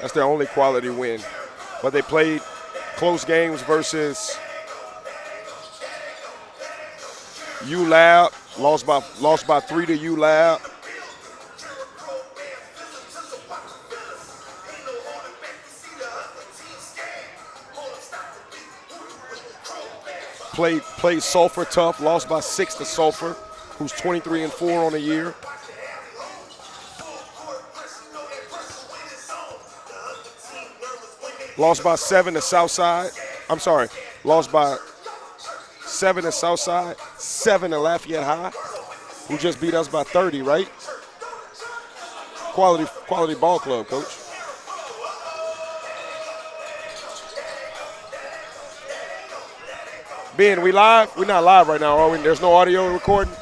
That's their only quality win. But they played close games versus ULab, lost by 3 to ULab. Played Sulphur tough, lost by 6 to Sulphur, who's 23-4 on the year. Lost by 7 to Southside. I'm sorry, lost by 7 to Southside, 7 to Lafayette High, who just beat us by 30, right? Quality ball club, coach. Ben, we live? We're not live right now, are we? There's no audio recording?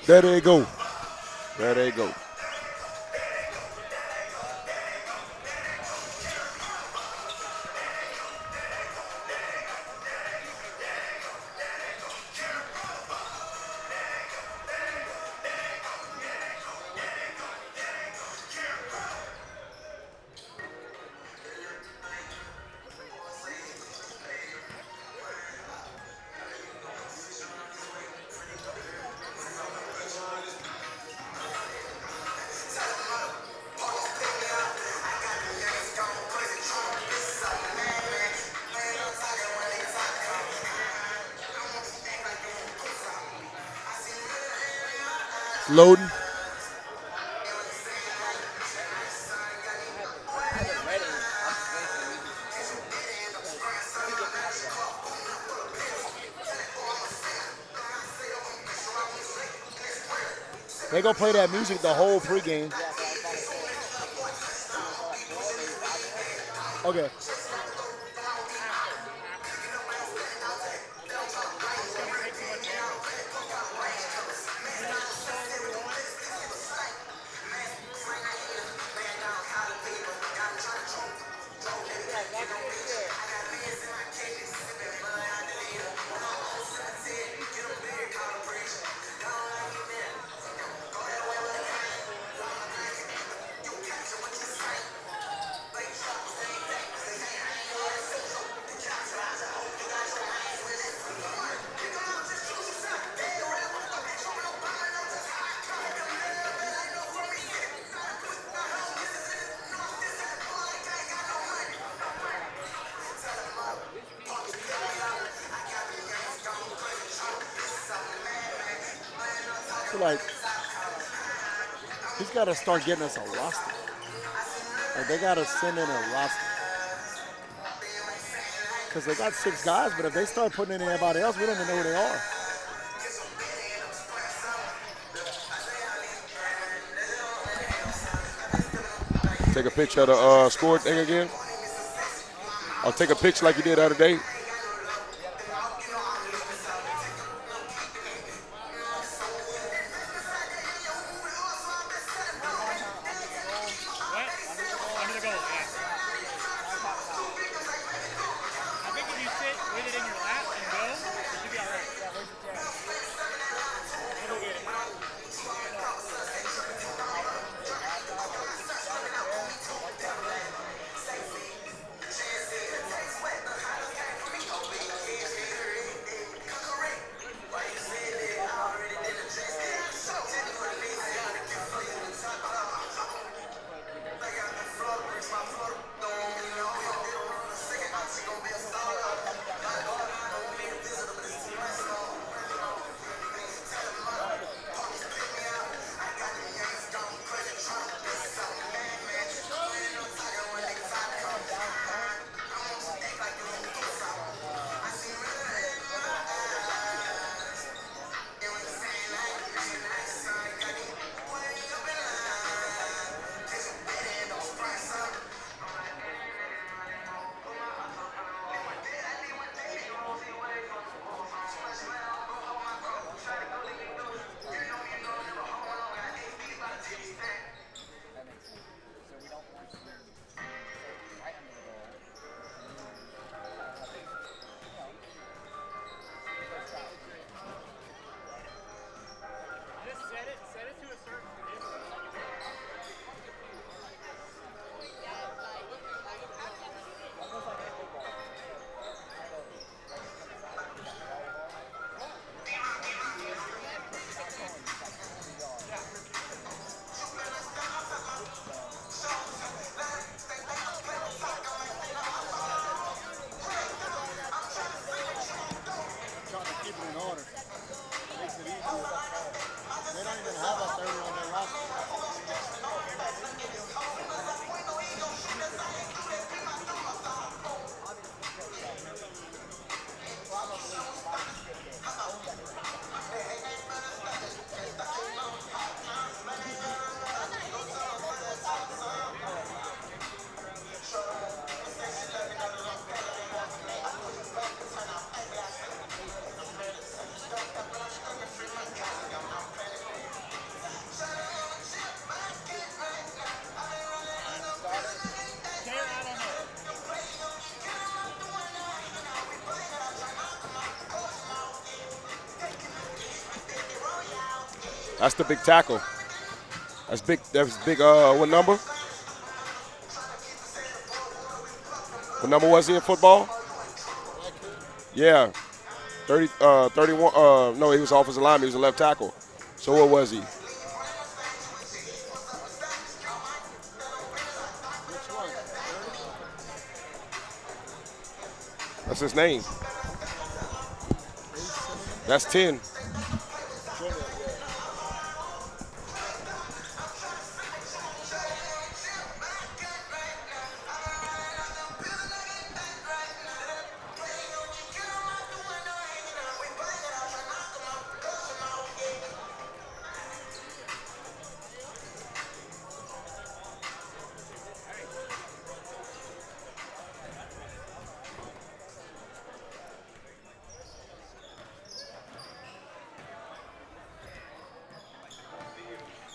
There they go. There they go. Loading. They gonna play that music the whole pregame. Okay. So like, he's got to start getting us a roster. Like they got to send in a roster. Because they got 6 guys, but if they start putting in anybody else, we don't even know who they are. Take a picture of the score thing again. I'll take a picture like you did the other day. That's the big tackle. That's big. That's big. What number? What number was he in football? Yeah, 31. No, he was offensive lineman. He was a left tackle. So what was he? That's his name. That's 10.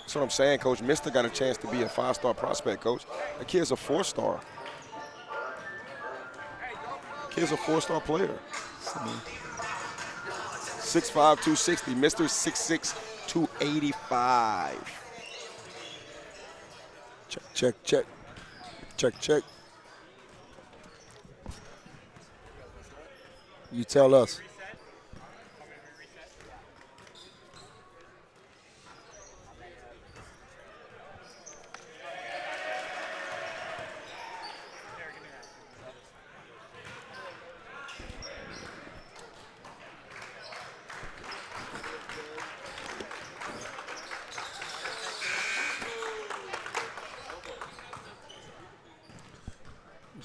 That's what I'm saying, Coach. Mister got a chance to be a 5-star prospect, Coach. The kid's a 4-star. Kid's a 4-star player. 6'5", 260. Mr. 6'6", 285. Check, check, check. Check, check. You tell us.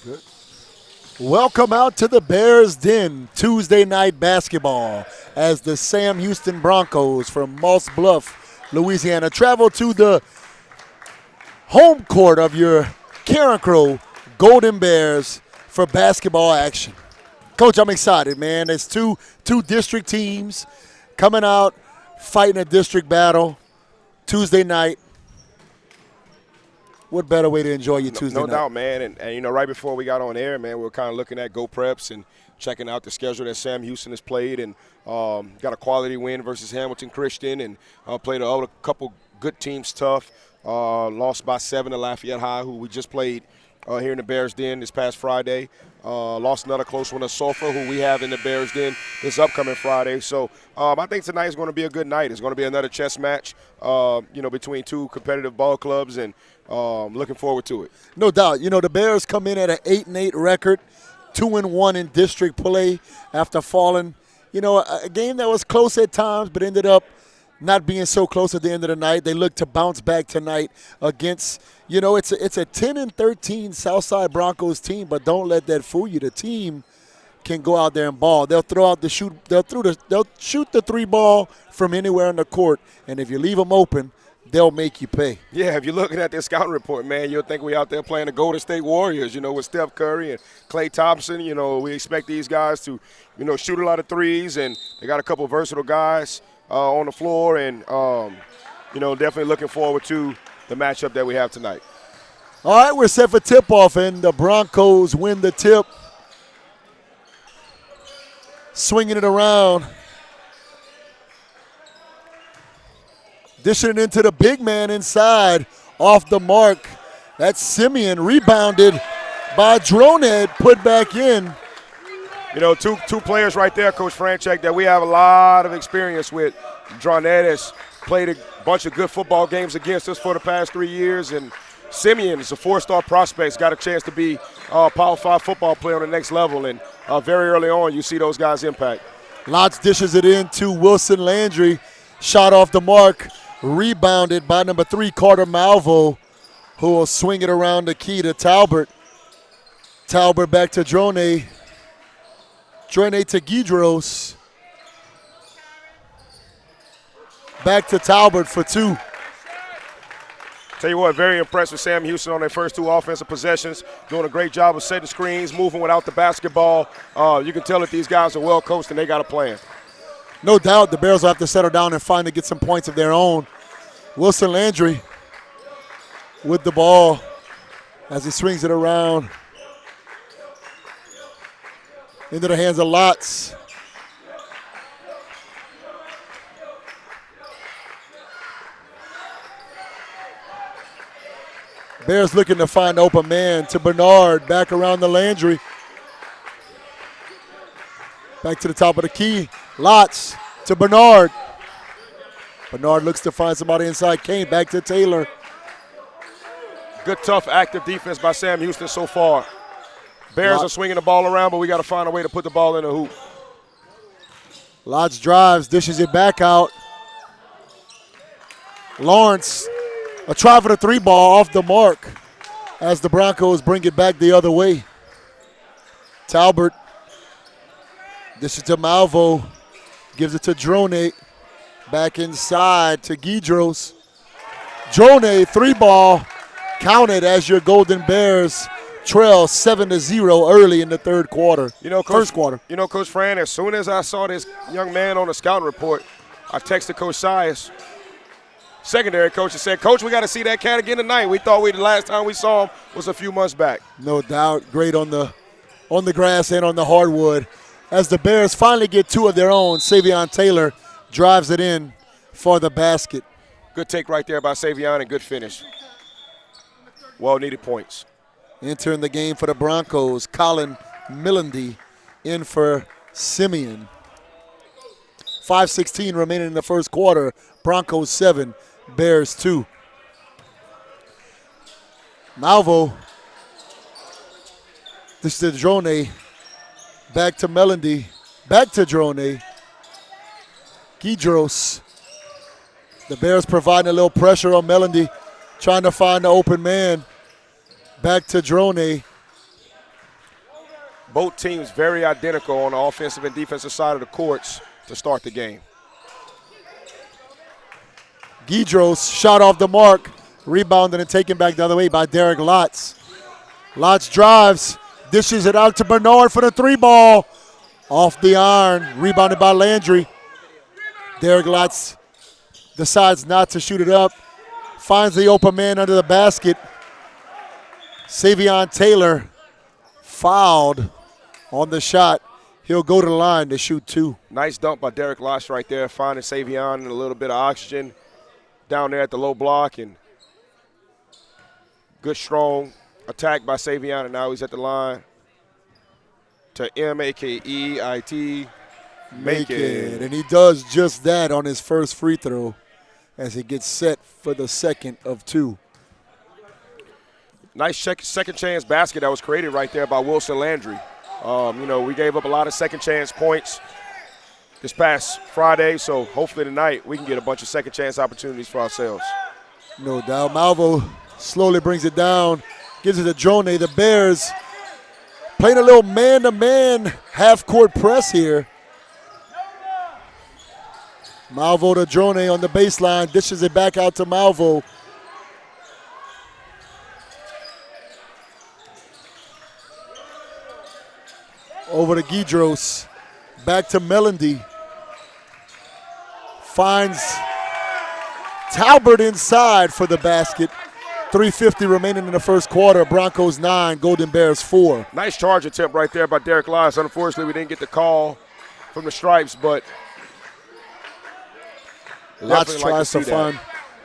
Good. Welcome out to the Bears Den, Tuesday night basketball, as the Sam Houston Broncos from Moss Bluff, Louisiana, travel to the home court of your Carencro Golden Bears for basketball action. Coach, I'm excited, man. There's two district teams coming out, fighting a district battle Tuesday night. What better way to enjoy your Tuesday night? No doubt, man. And, you know, right before we got on air, man, we were kind of looking at Go Preps and checking out the schedule that Sam Houston has played, and got a quality win versus Hamilton Christian, and played a couple good teams tough. Lost by 7 to Lafayette High, who we just played here in the Bears Den this past Friday. Lost another close one to Sulphur, who we have in the Bears Den this upcoming Friday. So I think tonight is going to be a good night. It's going to be another chess match, between two competitive ball clubs, and looking forward to it. No doubt. You know, the Bears come in at an 8-8 record, 2-1 in district play after falling. You know, a game that was close at times, but ended up not being so close at the end of the night. They look to bounce back tonight against, you know, it's a 10-13 Southside Broncos team, but don't let that fool you. The team can go out there and ball. They'll shoot the 3 ball from anywhere on the court, and if you leave them open, they'll make you pay. Yeah, if you're looking at this scouting report, man, you'll think we out there playing the Golden State Warriors, you know, with Steph Curry and Klay Thompson. You know, we expect these guys to, you know, shoot a lot of threes, and they got a couple of versatile guys on the floor, and, definitely looking forward to the matchup that we have tonight. All right, we're set for tip-off, and the Broncos win the tip. Swinging it around. Dishing it into the big man inside, off the mark. That's Simeon, rebounded by Droned, put back in. You know, two players right there, Coach Franchek, that we have a lot of experience with. Droned has played a bunch of good football games against us for the past 3 years, and Simeon is a 4-star prospect. He's got a chance to be a Power 5 football player on the next level, and very early on you see those guys impact. Lots dishes it into Wilson Landry. Shot off the mark, rebounded by number 3, Carter Malvo, who will swing it around the key to Talbert. Talbert back to Droned. Droned to Guidros. Back to Talbert for 2. Tell you what, very impressed with Sam Houston on their first 2 offensive possessions. Doing a great job of setting screens, moving without the basketball. You can tell that these guys are well coached and they got a plan. No doubt the Bears will have to settle down and finally get some points of their own. Wilson Landry with the ball as he swings it around into the hands of Lotz. Bears looking to find open man to Bernard. Back around the Landry. Back to the top of the key. Lots to Bernard. Bernard looks to find somebody inside. Kane back to Taylor. Good, tough, active defense by Sam Houston so far. Bears are swinging the ball around, but we got to find a way to put the ball in the hoop. Lots drives, dishes it back out. Lawrence, a try for the 3 ball off the mark as the Broncos bring it back the other way. Talbert, this is to Malvo, gives it to Drone. Back inside to Guidros. Drone, 3 ball, counted as your Golden Bears trail 7-0 early in the third quarter. First quarter. You know, Coach Fran, as soon as I saw this young man on the scouting report, I texted Coach Sias, secondary coach, and said, Coach, we got to see that cat again tonight. We thought the last time we saw him was a few months back. No doubt. Great on the grass and on the hardwood. As the Bears finally get 2 of their own, Savion Taylor drives it in for the basket. Good take right there by Savion and good finish. Well-needed points. Entering the game for the Broncos, Colin Millendy in for Simeon. 5:16 remaining in the first quarter. Broncos 7, Bears 2. Malvo, this is to Drone. Back to Melody. Back to Drone. Guidros. The Bears providing a little pressure on Melody, trying to find the open man. Back to Drone. Both teams very identical on the offensive and defensive side of the courts to start the game. Guidros shot off the mark, rebounded and taken back the other way by Derek Lotz. Lotz drives, dishes it out to Bernard for the 3 ball. Off the iron, rebounded by Landry. Derek Lotz decides not to shoot it up, finds the open man under the basket. Savion Taylor fouled on the shot. He'll go to the line to shoot 2. Nice dunk by Derek Lotz right there, finding Savion and a little bit of oxygen down there at the low block, and good strong attack by Savion, and now he's at the line to M-A-K-E-I-T, make it. And he does just that on his first free throw as he gets set for the second of 2. Nice second chance basket that was created right there by Wilson Landry. We gave up a lot of second chance points this past Friday, so hopefully tonight we can get a bunch of second chance opportunities for ourselves. No doubt. Malvo slowly brings it down, gives it to Drone. The Bears playing a little man-to-man half-court press here. Malvo to Drone on the baseline, dishes it back out to Malvo. Over to Guidros, back to Melody. Finds Talbert inside for the basket. 3:50 remaining in the first quarter. Broncos 9, Golden Bears 4. Nice charge attempt right there by Derek Lotz. Unfortunately, we didn't get the call from the Stripes, but Lotz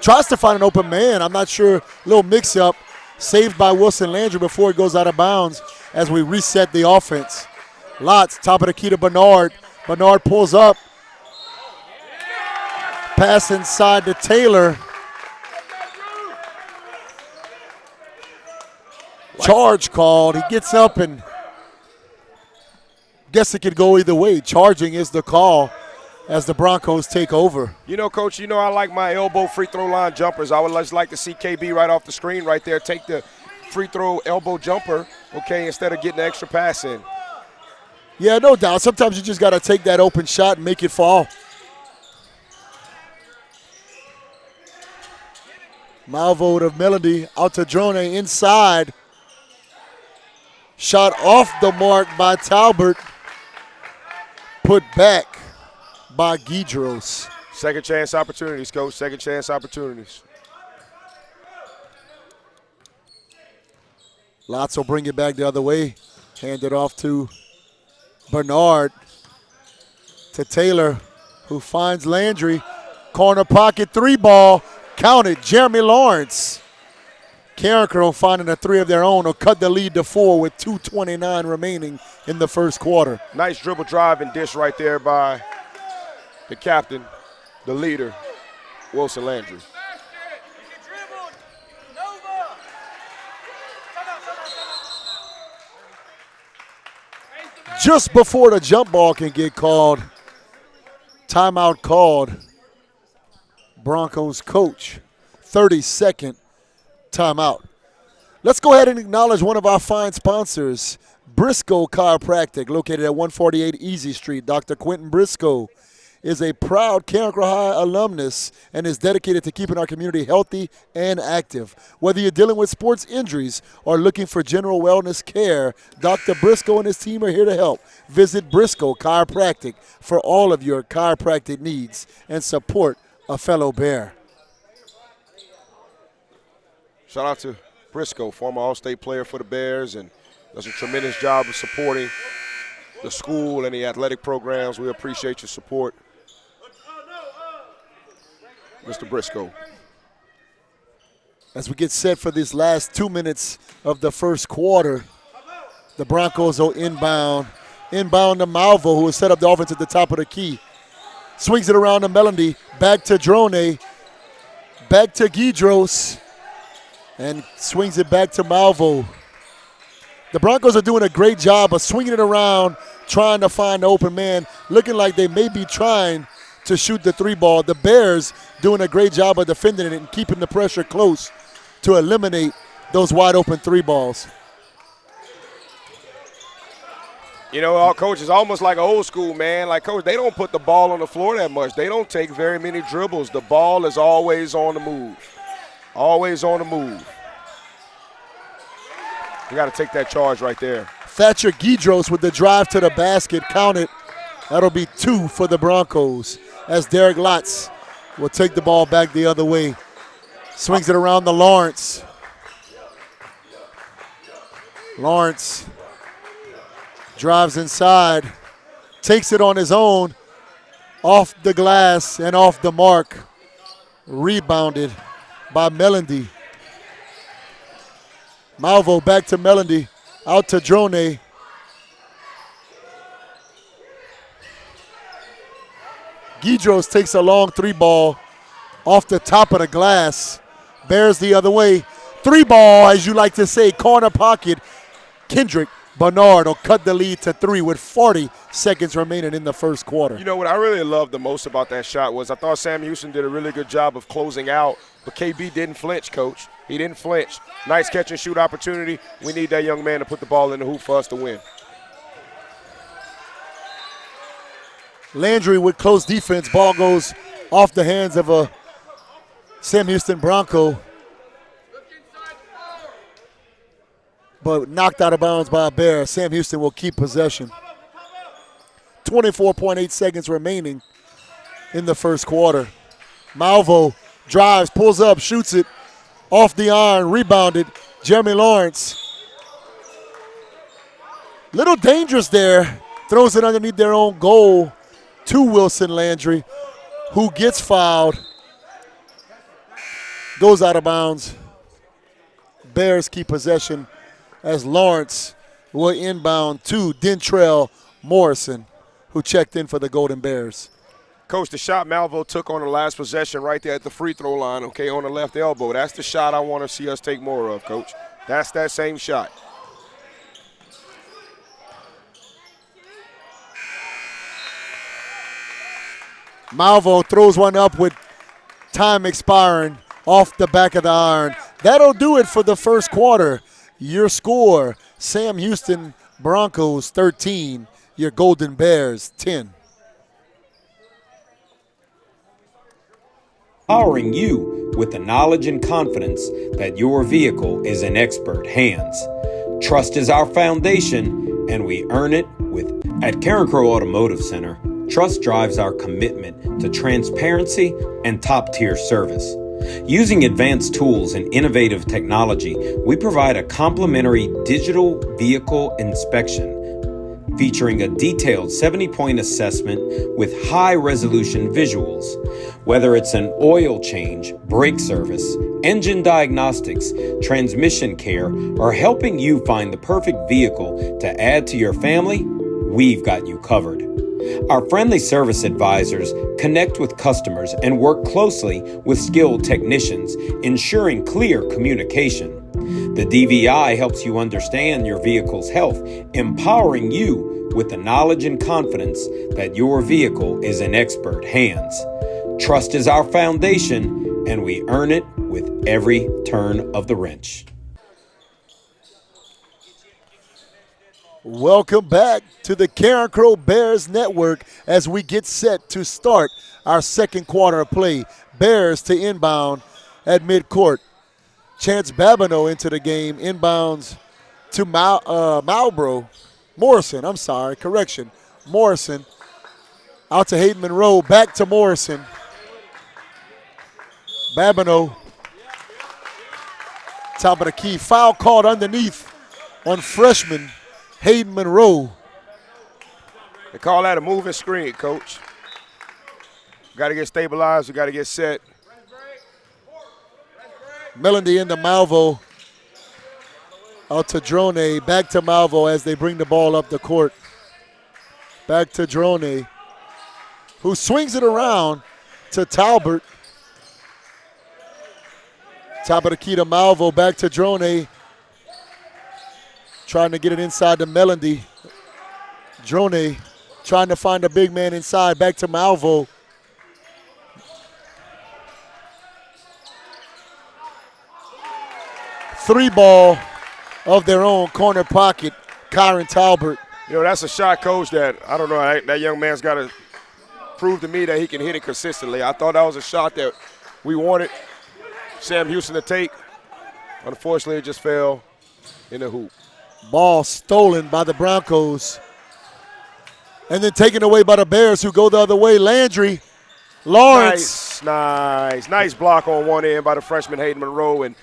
tries to find an open man. I'm not sure. Little mix-up. Saved by Wilson Landry before it goes out of bounds as we reset the offense. Lotz, top of the key to Bernard. Bernard pulls up. Pass inside to Taylor. Charge called. He gets up and guess it could go either way. Charging is the call as the Broncos take over. Coach, I like my elbow free throw line jumpers. I would just like to see KB right off the screen right there take the free throw elbow jumper, instead of getting the extra pass in. Yeah, no doubt. Sometimes you just got to take that open shot and make it fall. Malvo to Melody, out to Drone inside. Shot off the mark by Talbert. Put back by Guidros. Second chance opportunities, Coach. Second chance opportunities. Lotz will bring it back the other way. Hand it off to Bernard. To Taylor, who finds Landry. Corner pocket 3 ball. Counted. Jeremy Lawrence Carencro finding a three of their own will cut the lead to 4 with 2:29 remaining in the first quarter. Nice dribble drive and dish right there by the captain, the leader, Wilson Landry. Just before the jump ball can get called, timeout called. Broncos coach, 32nd timeout. Let's go ahead and acknowledge one of our fine sponsors, Briscoe Chiropractic, located at 148 Easy Street. Dr. Quentin Briscoe is a proud Carencro High alumnus and is dedicated to keeping our community healthy and active. Whether you're dealing with sports injuries or looking for general wellness care, Dr. Briscoe and his team are here to help. Visit Briscoe Chiropractic for all of your chiropractic needs and support a fellow Bear. Shout out to Briscoe, former All-State player for the Bears, and does a tremendous job of supporting the school and the athletic programs. We appreciate your support, Mr. Briscoe. As we get set for these last 2 minutes of the first quarter, the Broncos will inbound. Inbound to Malvo, who has set up the offense at the top of the key. Swings it around to Melody, back to Drone, back to Guidros, and swings it back to Malvo. The Broncos are doing a great job of swinging it around, trying to find the open man, looking like they may be trying to shoot the three ball. The Bears doing a great job of defending it and keeping the pressure close to eliminate those wide open three balls. You know, our coach is almost like an old school, man. Like, coach, they don't put the ball on the floor that much. They don't take very many dribbles. The ball is always on the move. Always on the move. You got to take that charge right there. Thatcher Guidros with the drive to the basket, counted. That'll be 2 for the Broncos as Derek Lotz will take the ball back the other way. Swings it around to Lawrence. Lawrence drives inside, takes it on his own, off the glass and off the mark. Rebounded by Melody. Malvo back to Melody, out to Drone. Guidros takes a long three ball off the top of the glass. Bears the other way. Three ball, as you like to say, corner pocket. Kendrick Bernard will cut the lead to 3 with 40 seconds remaining in the first quarter. You know what I really loved the most about that shot was I thought Sam Houston did a really good job of closing out, but KB didn't flinch, Coach. He didn't flinch. Nice catch and shoot opportunity. We need that young man to put the ball in the hoop for us to win. Landry with close defense. Ball goes off the hands of a Sam Houston Bronco, but knocked out of bounds by a Bear. Sam Houston will keep possession. 24.8 seconds remaining in the first quarter. Malvo drives, pulls up, shoots it off the iron, rebounded. Jeremy Lawrence. Little dangerous there. Throws it underneath their own goal to Wilson Landry, who gets fouled. Goes out of bounds. Bears keep possession as Lawrence will inbound to Dentrell Morrison, who checked in for the Golden Bears. Coach, the shot Malvo took on the last possession right there at the free throw line, okay, on the left elbow. That's the shot I want to see us take more of, Coach. That's that same shot. Malvo throws one up with time expiring off the back of the iron. That'll do it for the first quarter. Your score, Sam Houston Broncos 13, your Golden Bears 10. Powering you with the knowledge and confidence that your vehicle is in expert hands. Trust is our foundation, and we earn it with. At Carencro Automotive Center, trust drives our commitment to transparency and top-tier service. Using advanced tools and innovative technology, we provide a complimentary digital vehicle inspection featuring a detailed 70-point assessment with high-resolution visuals. Whether it's an oil change, brake service, engine diagnostics, transmission care, or helping you find the perfect vehicle to add to your family, we've got you covered. Our friendly service advisors connect with customers and work closely with skilled technicians, ensuring clear communication. The DVI helps you understand your vehicle's health, empowering you with the knowledge and confidence that your vehicle is in expert hands. Trust is our foundation, and we earn it with every turn of the wrench. Welcome back to the Carencro Bears Network as we get set to start our second quarter of play. Bears to inbound at midcourt. Chance Babineau into the game, inbounds to Morrison, Morrison, out to Hayden Monroe, back to Morrison. Babineau, top of the key, foul called underneath on freshman Hayden Monroe. They call that a moving screen, Coach. Got to get stabilized. We got to get set. Melody into Malvo. Out to Drone. Back to Malvo as they bring the ball up the court. Back to Drone, who swings it around to Talbert. Top of the key to Malvo. Back to Drone. Trying to get it inside to Melody. Drone trying to find a big man inside. Back to Malvo. Three ball of their own corner pocket, Kyron Talbert. You know, that's a shot, Coach, that I don't know. That young man's got to prove to me that he can hit it consistently. I thought that was a shot that we wanted Sam Houston to take. Unfortunately, it just fell in the hoop. Ball stolen by the Broncos. And then taken away by the Bears, who go the other way. Landry, Lawrence. Nice block on one end by the freshman Hayden Monroe, and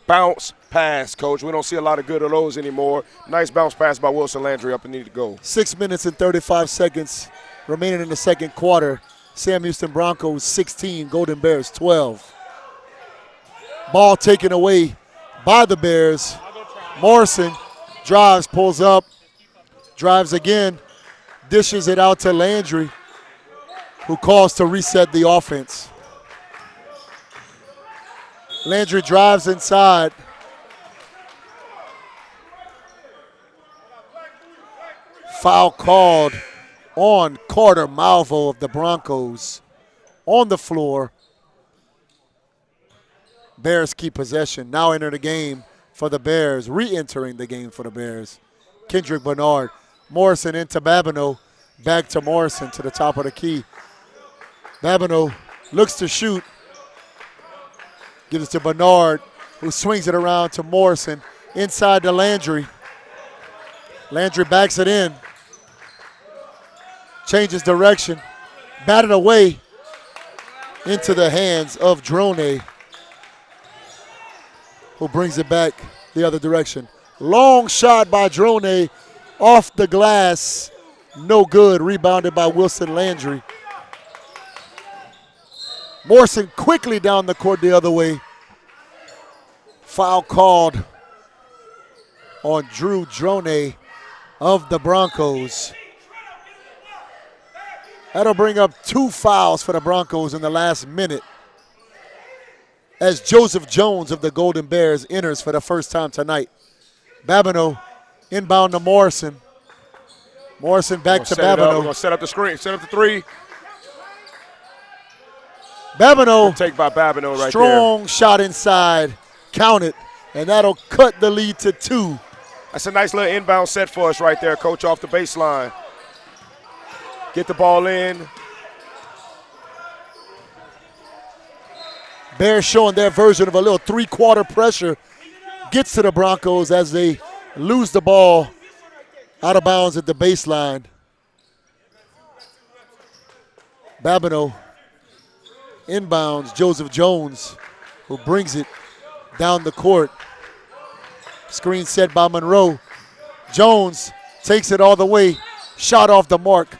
bounce pass, Coach. We don't see a lot of good of those anymore. Nice bounce pass by Wilson Landry up underneath the goal. 6 minutes and 35 seconds remaining in the second quarter. Sam Houston Broncos 16, Golden Bears 12. Ball taken away by the Bears. Morrison drives, pulls up, drives again, dishes it out to Landry, who calls to reset the offense. Landry drives inside. Foul called on Carter Malvo of the Broncos on the floor. Bears keep possession. Now enter the game for the Bears, re-entering the game for the Bears. Kendrick Bernard. Morrison into Babineau. Back to Morrison to the top of the key. Babineau looks to shoot. Gives it to Bernard, who swings it around to Morrison. Inside to Landry. Landry backs it in. Changes direction. Batted away into the hands of Drone, who brings it back the other direction. Long shot by Drone off the glass. No good. Rebounded by Wilson Landry. Morrison quickly down the court the other way. Foul called on Drew Drone of the Broncos. That'll bring up 2 fouls for the Broncos in the last minute, as Joseph Jones of the Golden Bears enters for the first time tonight. Babineau inbound to Morrison. Morrison back to Babineau. We're going to set up the screen, set up the three. Babineau. Take by Babineau right there. Strong shot inside. Count it. And that'll cut the lead to 2. That's a nice little inbound set for us right there, Coach, off the baseline. Get the ball in. Bears showing their version of a little 3-quarter pressure. Gets to the Broncos as they lose the ball out of bounds at the baseline. Babineau inbounds. Joseph Jones, who brings it down the court. Screen set by Monroe. Jones takes it all the way Shot off the mark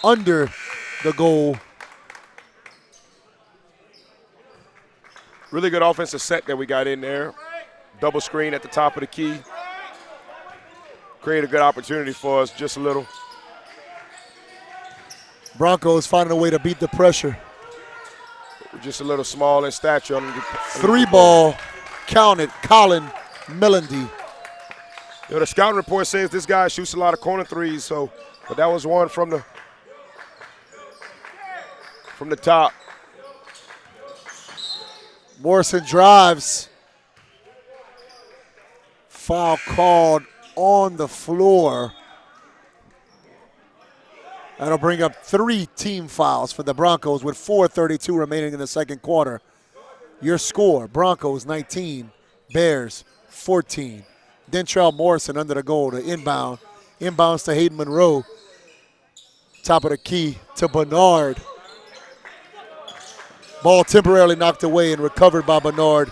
under the goal. Really good offensive set that we got in there. Double screen at the top of the key. Create a good opportunity for us, just a little. Broncos finding a way to beat the pressure. We're just a little small in stature. Three ball, counted, Colin Melendy. The scouting report says this guy shoots a lot of corner threes, but that was one from the top. Morrison drives. Foul called on the floor. That'll bring up 3 team fouls for the Broncos with 4:32 remaining in the second quarter. Your score, Broncos 19, Bears 14. Dentrell Morrison under the goal to inbound. Inbounds to Hayden Monroe. Top of the key to Bernard. Ball temporarily knocked away and recovered by Bernard,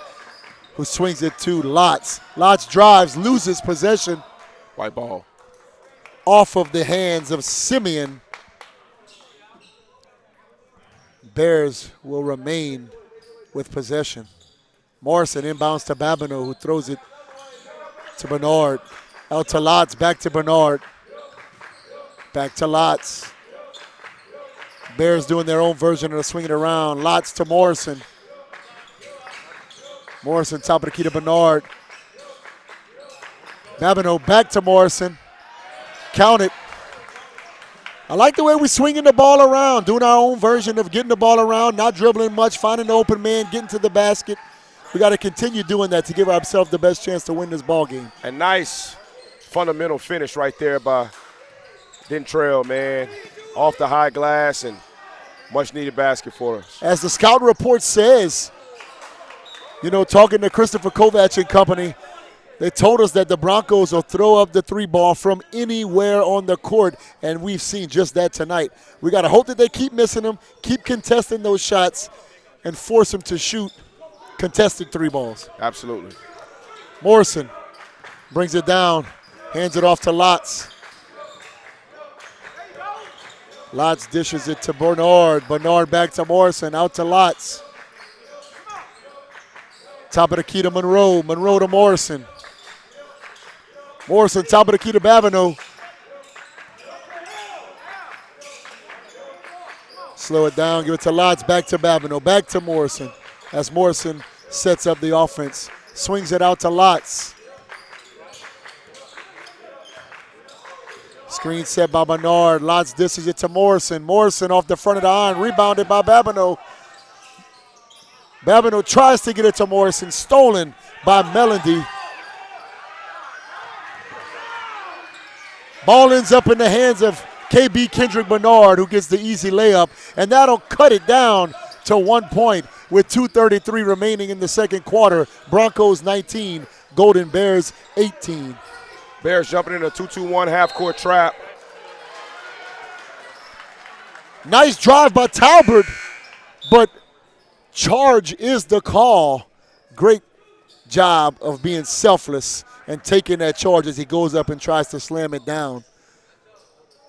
who swings it to Lotz. Lotz drives, loses possession. White ball. Off of the hands of Simeon. Bears will remain with possession. Morrison inbounds to Babineau, who throws it to Bernard. Out to Lotz, back to Bernard. Back to Lotz. Bears doing their own version of the swing it around. Lotz to Morrison. Morrison top of the key to Bernard. Babineau back to Morrison. Count it. I like the way we're swinging the ball around, doing our own version of getting the ball around, not dribbling much, finding the open man, getting to the basket. We got to continue doing that to give ourselves the best chance to win this ball game. A nice fundamental finish right there by Dentrell, man. Off the high glass and much needed basket for us. As the scout report says, talking to Christopher Kovac and company, they told us that the Broncos will throw up the 3 ball from anywhere on the court, and we've seen just that tonight. We got to hope that they keep missing them, keep contesting those shots, and force them to shoot contested 3 balls. Absolutely. Morrison brings it down, hands it off to Lotz. Lotz dishes it to Bernard. Bernard back to Morrison, out to Lotz. Top of the key to Monroe. Monroe to Morrison. Morrison, top of the key to Babineau. Slow it down, give it to Lotz, back to Babineau, back to Morrison. As Morrison sets up the offense. Swings it out to Lotz. Screen set by Bernard. Lotz dishes it to Morrison. Morrison off the front of the iron, rebounded by Babineau. Babineau tries to get it to Morrison, stolen by Melendy. Ball ends up in the hands of KB Kendrick Bernard, who gets the easy layup, and that'll cut it down to 1 point with 2:33 remaining in the second quarter. Broncos 19, Golden Bears 18. Bears jumping in a 2-2-1 half-court trap. Nice drive by Talbert, but charge is the call. Great job of being selfless and taking that charge as he goes up and tries to slam it down.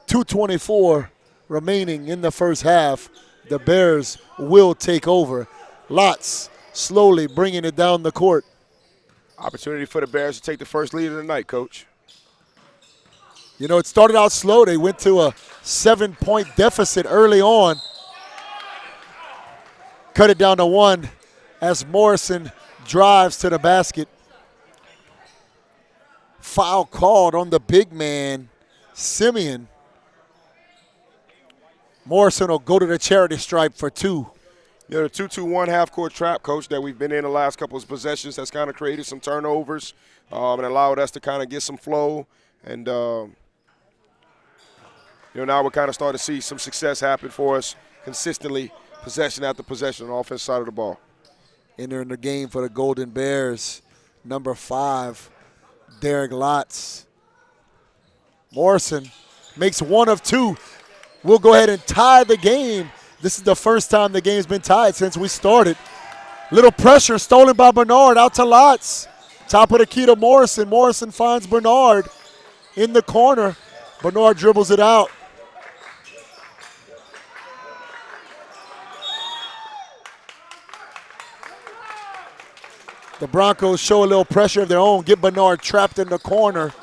2:24 remaining in the first half. The Bears will take over. Lotz slowly bringing it down the court. Opportunity for the Bears to take the first lead of the night, Coach. It started out slow. They went to a 7-point deficit early on. Cut it down to 1 as Morrison drives to the basket. Foul called on the big man, Simeon. Morrison will go to the charity stripe for 2. The 2-2-1 half-court trap, Coach, that we've been in the last couple of possessions has kind of created some turnovers and allowed us to kind of get some flow. And, now we're kind of starting to see some success happen for us consistently, possession after possession on the offensive side of the ball. Entering the game for the Golden Bears, number 5, Derek Lotz. Morrison makes 1 of 2. We'll go ahead and tie the game. This is the first time the game's been tied since we started. Little pressure stolen by Bernard, out to Lotz. Top of the key to Morrison. Morrison finds Bernard in the corner. Bernard dribbles it out. The Broncos show a little pressure of their own, get Bernard trapped in the corner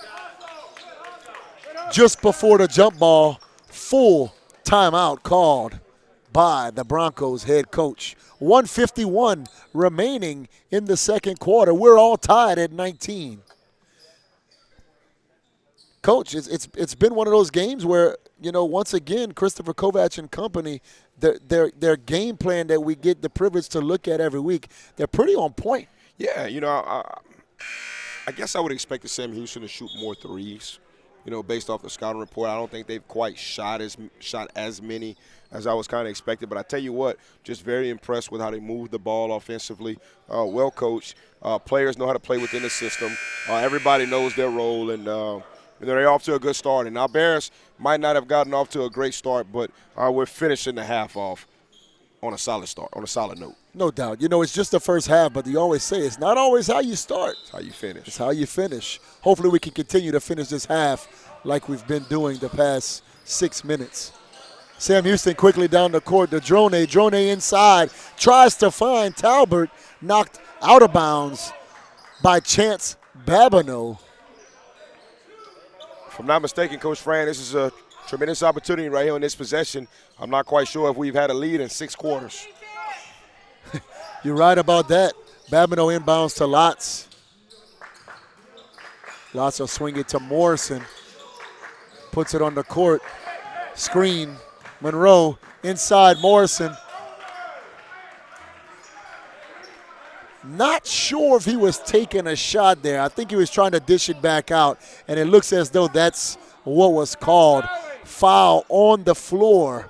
just before the jump ball. Full timeout called by the Broncos head coach. 1:51 remaining in the second quarter. We're all tied at 19. Coach, it's been one of those games where, once again, Christopher Kovac and company, their game plan that we get the privilege to look at every week, they're pretty on point. Yeah, I guess I would expect the Sam Houston to shoot more threes. Based off the scouting report, I don't think they've quite shot as many as I was kind of expected. But I tell you what, just very impressed with how they move the ball offensively. Well coached. Players know how to play within the system. Everybody knows their role, and they're off to a good start. And now Bears might not have gotten off to a great start, but we're finishing the half off on a solid start, on a solid note. No doubt. It's just the first half, but you always say it's not always how you start. It's how you finish. It's how you finish. Hopefully we can continue to finish this half like we've been doing the past 6 minutes. Sam Houston quickly down the court to Drone. Drone inside, tries to find Talbot, knocked out of bounds by Chance Babineau. If I'm not mistaken, Coach Fran, this is a tremendous opportunity right here in this possession. I'm not quite sure if we've had a lead in 6 quarters. You're right about that. Babineau inbounds to Lotz. Lotz will swing it to Morrison. Puts it on the court. Screen. Monroe inside Morrison. Not sure if he was taking a shot there. I think he was trying to dish it back out, and it looks as though that's what was called. Foul on the floor.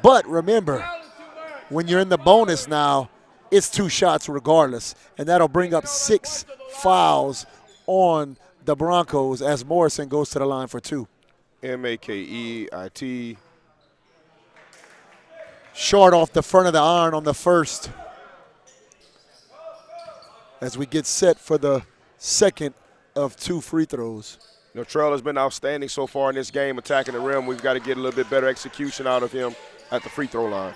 But remember, when you're in the bonus now, it's 2 shots regardless, and that'll bring up 6 fouls on the Broncos as Morrison goes to the line for 2. Makeit. Short off the front of the iron on the first as we get set for the second of 2 free throws. Trell has been outstanding so far in this game, attacking the rim. We've got to get a little bit better execution out of him at the free throw line.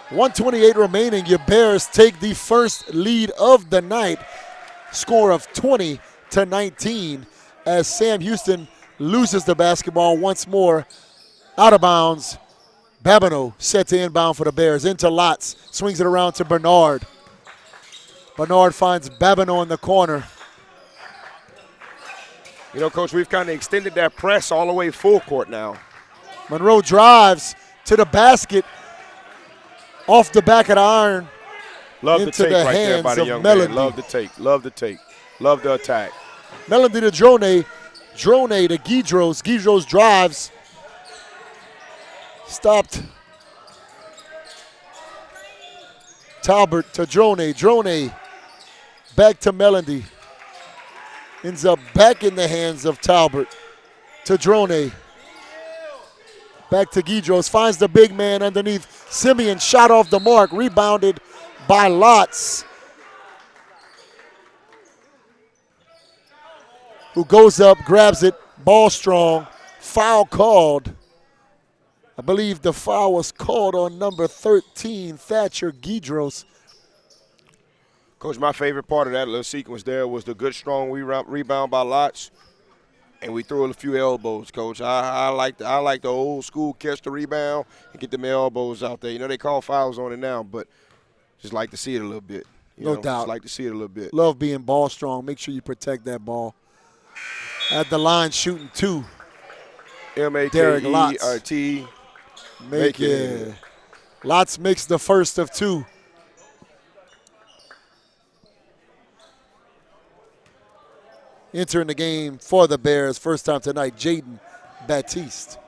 1:28 remaining. Your Bears take the first lead of the night, score of 20-19, as Sam Houston loses the basketball once more. Out of bounds. Babineau set to inbound for the Bears. Into Lotz. Swings it around to Bernard. Bernard finds Babineau in the corner. Coach, we've kind of extended that press all the way full court now. Monroe drives to the basket. Off the back of the iron. Love the into take the right there hands by the of young Melody. man. Love the take. Love the take. Love the attack. Melody to Drone. Drone to Guidros. Guidros drives. Stopped. Talbot to Drone. Drone back to Melody. Ends up back in the hands of Talbot to Drone. Back to Guidros. Finds the big man underneath. Simeon shot off the mark. Rebounded by Lotz, who goes up, grabs it, ball strong. Foul called. I believe the foul was called on number 13, Thatcher Guidros. Coach, my favorite part of that little sequence there was the good, strong rebound by Lotz, and we threw a few elbows, Coach. I like the old school catch the rebound and get them elbows out there. They call fouls on it now, but just like to see it a little bit. No doubt. Just like to see it a little bit. Love being ball strong. Make sure you protect that ball. At the line, shooting 2. Makert. Make it. Lotz makes the first of 2. Entering the game for the Bears, first time tonight, Jaden Baptiste.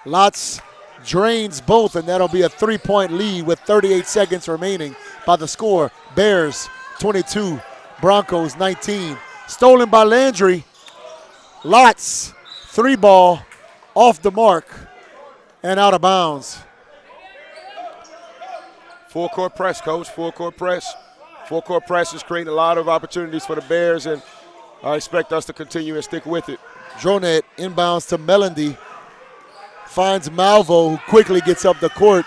Lotz drains both, and that'll be a 3-point lead with 38 seconds remaining by the score. Bears 22, Broncos 19. Stolen by Landry. Lotz, 3-ball, off the mark and out of bounds. Full court press, Coach. Full court press. Full court press is creating a lot of opportunities for the Bears, and I expect us to continue and stick with it. Dronet inbounds to Melody. Finds Malvo, who quickly gets up the court.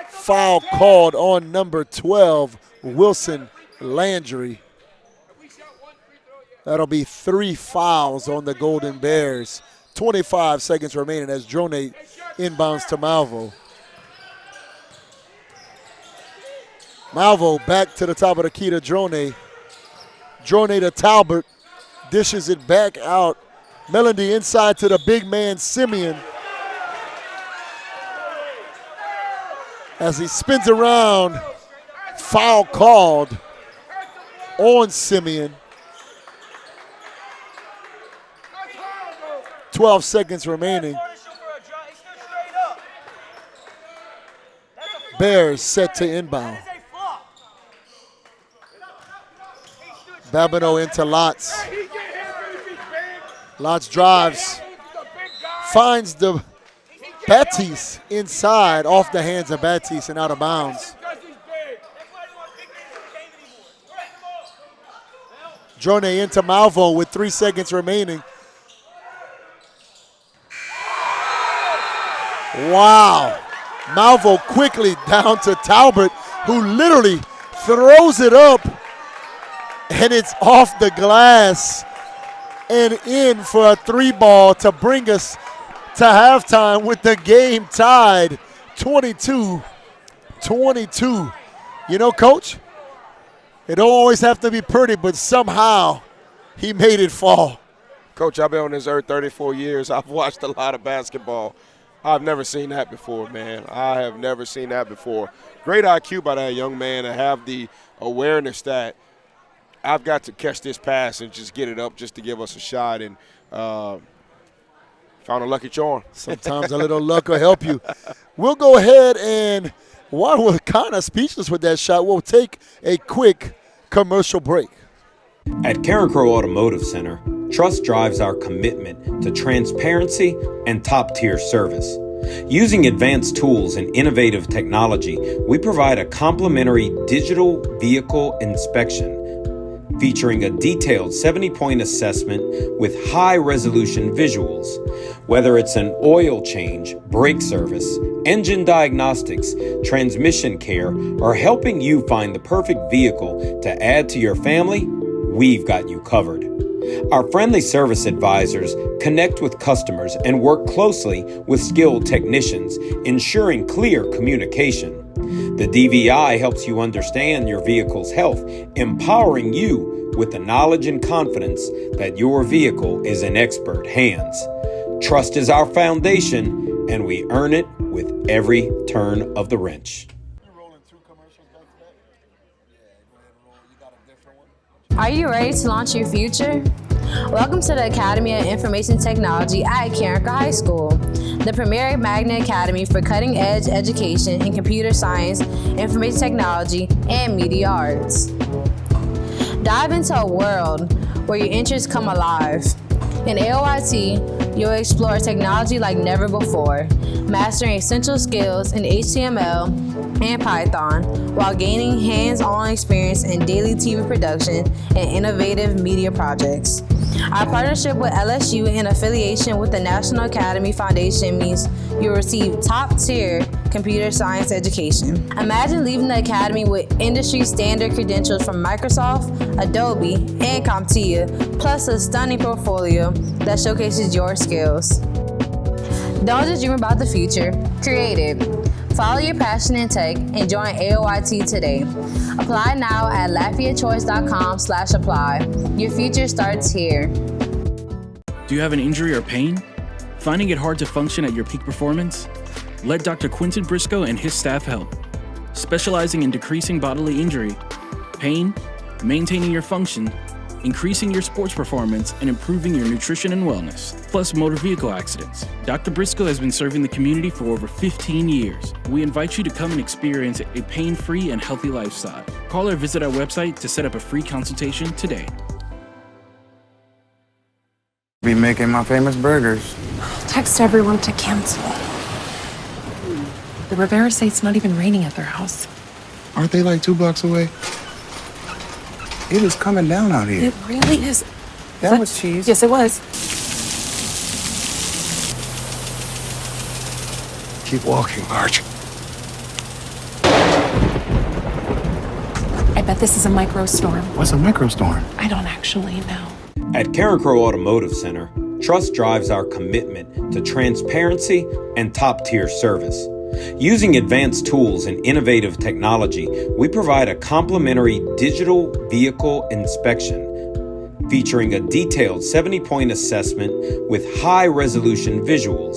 Foul called on number 12, Wilson Landry. That'll be 3 fouls on the Golden Bears. 25 seconds remaining as Dronet inbounds to Malvo. Malvo back to the top of the key to Dronet. Dronet to Talbot. Dishes it back out. Melody inside to the big man, Simeon. As he spins around, foul called on Simeon. 12 seconds remaining. Bears set to inbound. Babineau into Lotz. Lotz drives, finds the Batiste inside, off the hands of Batiste and out of bounds. Dronet into Malvo with 3 seconds remaining. Wow. Malvo quickly down to Talbot, who literally throws it up, and it's off the glass and in for a 3-ball to bring us to halftime with the game tied 22-22. You know, Coach, it don't always have to be pretty, but somehow he made it fall. Coach, I've been on this earth 34 years. I've watched a lot of basketball. I've never seen that before, man. I have never seen that before. Great IQ by that young man to have the awareness that I've got to catch this pass and just get it up just to give us a shot, and found a lucky charm. Sometimes a little luck will help you. We'll go ahead and, while we're kind of speechless with that shot, we'll take a quick commercial break. At Carencro Automotive Center, trust drives our commitment to transparency and top-tier service. Using advanced tools and innovative technology, we provide a complimentary digital vehicle inspection featuring a detailed 70-point assessment with high-resolution visuals. Whether it's an oil change, brake service, engine diagnostics, transmission care, or helping you find the perfect vehicle to add to your family, we've got you covered. Our friendly service advisors connect with customers and work closely with skilled technicians, ensuring clear communication. The DVI helps you understand your vehicle's health, empowering you with the knowledge and confidence that your vehicle is in expert hands. Trust is our foundation, and we earn it with every turn of the wrench. Are you ready to launch your future? Welcome to the Academy of Information Technology at Carencro High School, the premier magnet academy for cutting-edge education in computer science, information technology, and media arts. Dive into a world where your interests come alive. In AOIT, you'll explore technology like never before, mastering essential skills in HTML and Python while gaining hands-on experience in daily TV production and innovative media projects. Our partnership with LSU in affiliation with the National Academy Foundation means you'll receive top-tier computer science education. Imagine leaving the academy with industry-standard credentials from Microsoft, Adobe, and CompTIA, plus a stunning portfolio that showcases your skills. Don't just dream about the future, create it. Follow your passion in tech and join AOIT today. Apply now at LafayettChoice.com/apply. Your future starts here. Do you have an injury or pain? Finding it hard to function at your peak performance? Let Dr. Quinton Briscoe and his staff help. Specializing in decreasing bodily injury, pain, maintaining your function, increasing your sports performance, and improving your nutrition and wellness, plus motor vehicle accidents. Dr. Briscoe has been serving the community for over 15 years. We invite you to come and experience a pain-free and healthy lifestyle. Call or visit our website to set up a free consultation today. Be making my famous burgers. Text everyone to cancel. The Rivera say it's not even raining at their house. Aren't they like 2 blocks away? It was coming down out here. It really is. That was cheese. Yes, it was. Keep walking, Marge. I bet this is a microstorm. What's a microstorm? I don't actually know. At Carencro Automotive Center, trust drives our commitment to transparency and top-tier service. Using advanced tools and innovative technology, we provide a complimentary digital vehicle inspection featuring a detailed 70-point assessment with high-resolution visuals.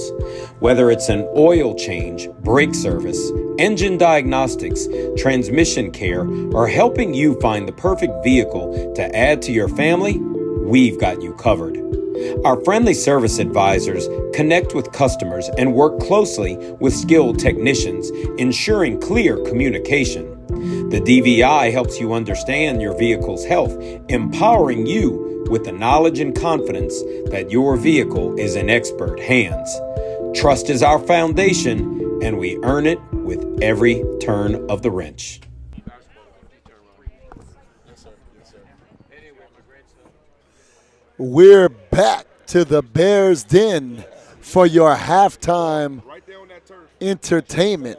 Whether it's an oil change, brake service, engine diagnostics, transmission care, or helping you find the perfect vehicle to add to your family, we've got you covered. Our friendly service advisors connect with customers and work closely with skilled technicians, ensuring clear communication. The DVI helps you understand your vehicle's health, empowering you with the knowledge and confidence that your vehicle is in expert hands. Trust is our foundation, and we earn it with every turn of the wrench. We're back to the Bears Den for your halftime entertainment.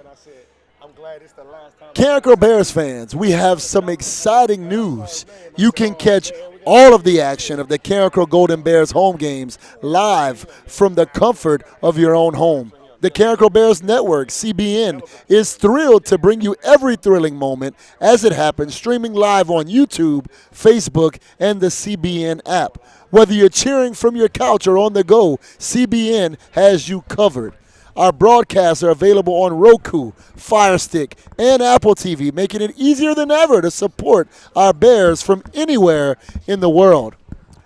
Carencro Bears fans, we have some exciting news. You can catch all of the action of the Carencro Golden Bears home games live from the comfort of your own home. The Carencro Bears Network, CBN, is thrilled to bring you every thrilling moment as it happens, streaming live on YouTube, Facebook, and the CBN app. Whether you're cheering from your couch or on the go, CBN has you covered. Our broadcasts are available on Roku, Fire Stick, and Apple TV, making it easier than ever to support our Bears from anywhere in the world.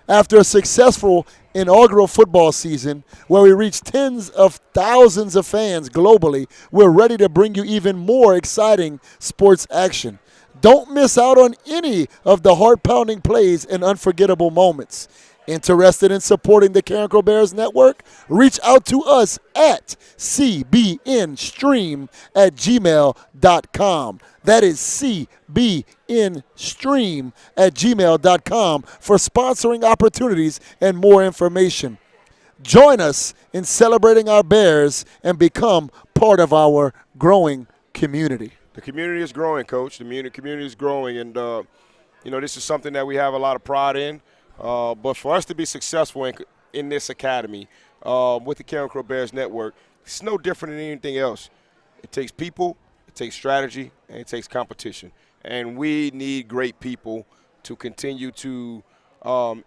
After a successful inaugural football season where we reached tens of thousands of fans globally, we're ready to bring you even more exciting sports action. Don't miss out on any of the heart-pounding plays and unforgettable moments. Interested in supporting the Carencro Bears Network? Reach out to us at cbnstream@gmail.com. That is cbnstream@gmail.com for sponsoring opportunities and more information. Join us in celebrating our Bears and become part of our growing community. The community is growing, Coach. The community is growing, and this is something that we have a lot of pride in. But for us to be successful in this academy with the Carencro Bears Network, it's no different than anything else. It takes people, it takes strategy, and it takes competition. And we need great people to continue to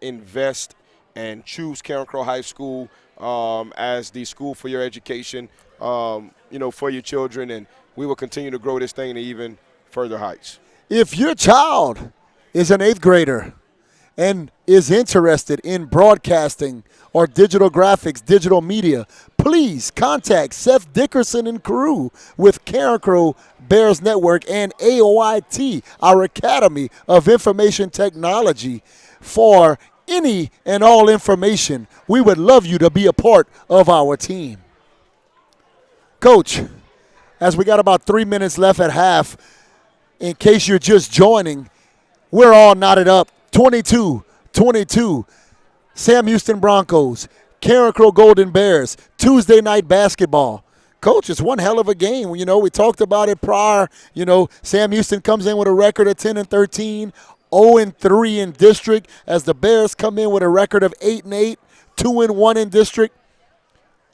invest and choose Carencro High School as the school for your education, for your children. And we will continue to grow this thing to even further heights. If your child is an 8th grader and is interested in broadcasting or digital graphics, digital media, please contact Seth Dickerson and crew with Carencro Bears Network and AOIT, our Academy of Information Technology, for any and all information. We would love you to be a part of our team. Coach, as we got about 3 minutes left at half, in case you're just joining, we're all knotted up. 22-22, Sam Houston Broncos, Carencro Golden Bears, Tuesday night basketball. Coach, it's one hell of a game. We talked about it prior. Sam Houston comes in with a record of 10-13, 0-3 in district, as the Bears come in with a record of 8-8, 2-1 in district.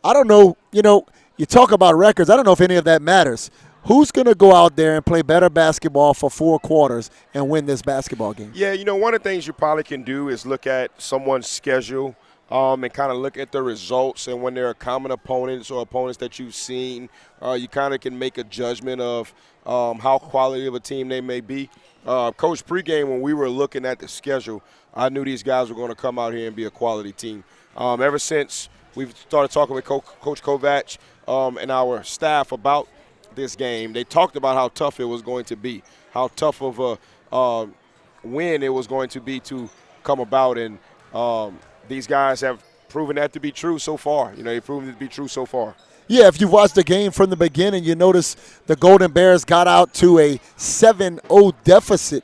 I don't know, you talk about records. I don't know if any of that matters. Who's going to go out there and play better basketball for 4 quarters and win this basketball game? Yeah, one of the things you probably can do is look at someone's schedule and kind of look at the results. And when there are common opponents or opponents that you've seen, you kind of can make a judgment of how quality of a team they may be. Coach, pregame, when we were looking at the schedule, I knew these guys were going to come out here and be a quality team. Ever since we've started talking with Coach Kovac and our staff about this game, they talked about how tough it was going to be, how tough of a win it was going to be to come about, and these guys have proven that to be true so far. They've proven it to be true so far. Yeah, if you watched the game from the beginning, you notice the Golden Bears got out to a 7-0 deficit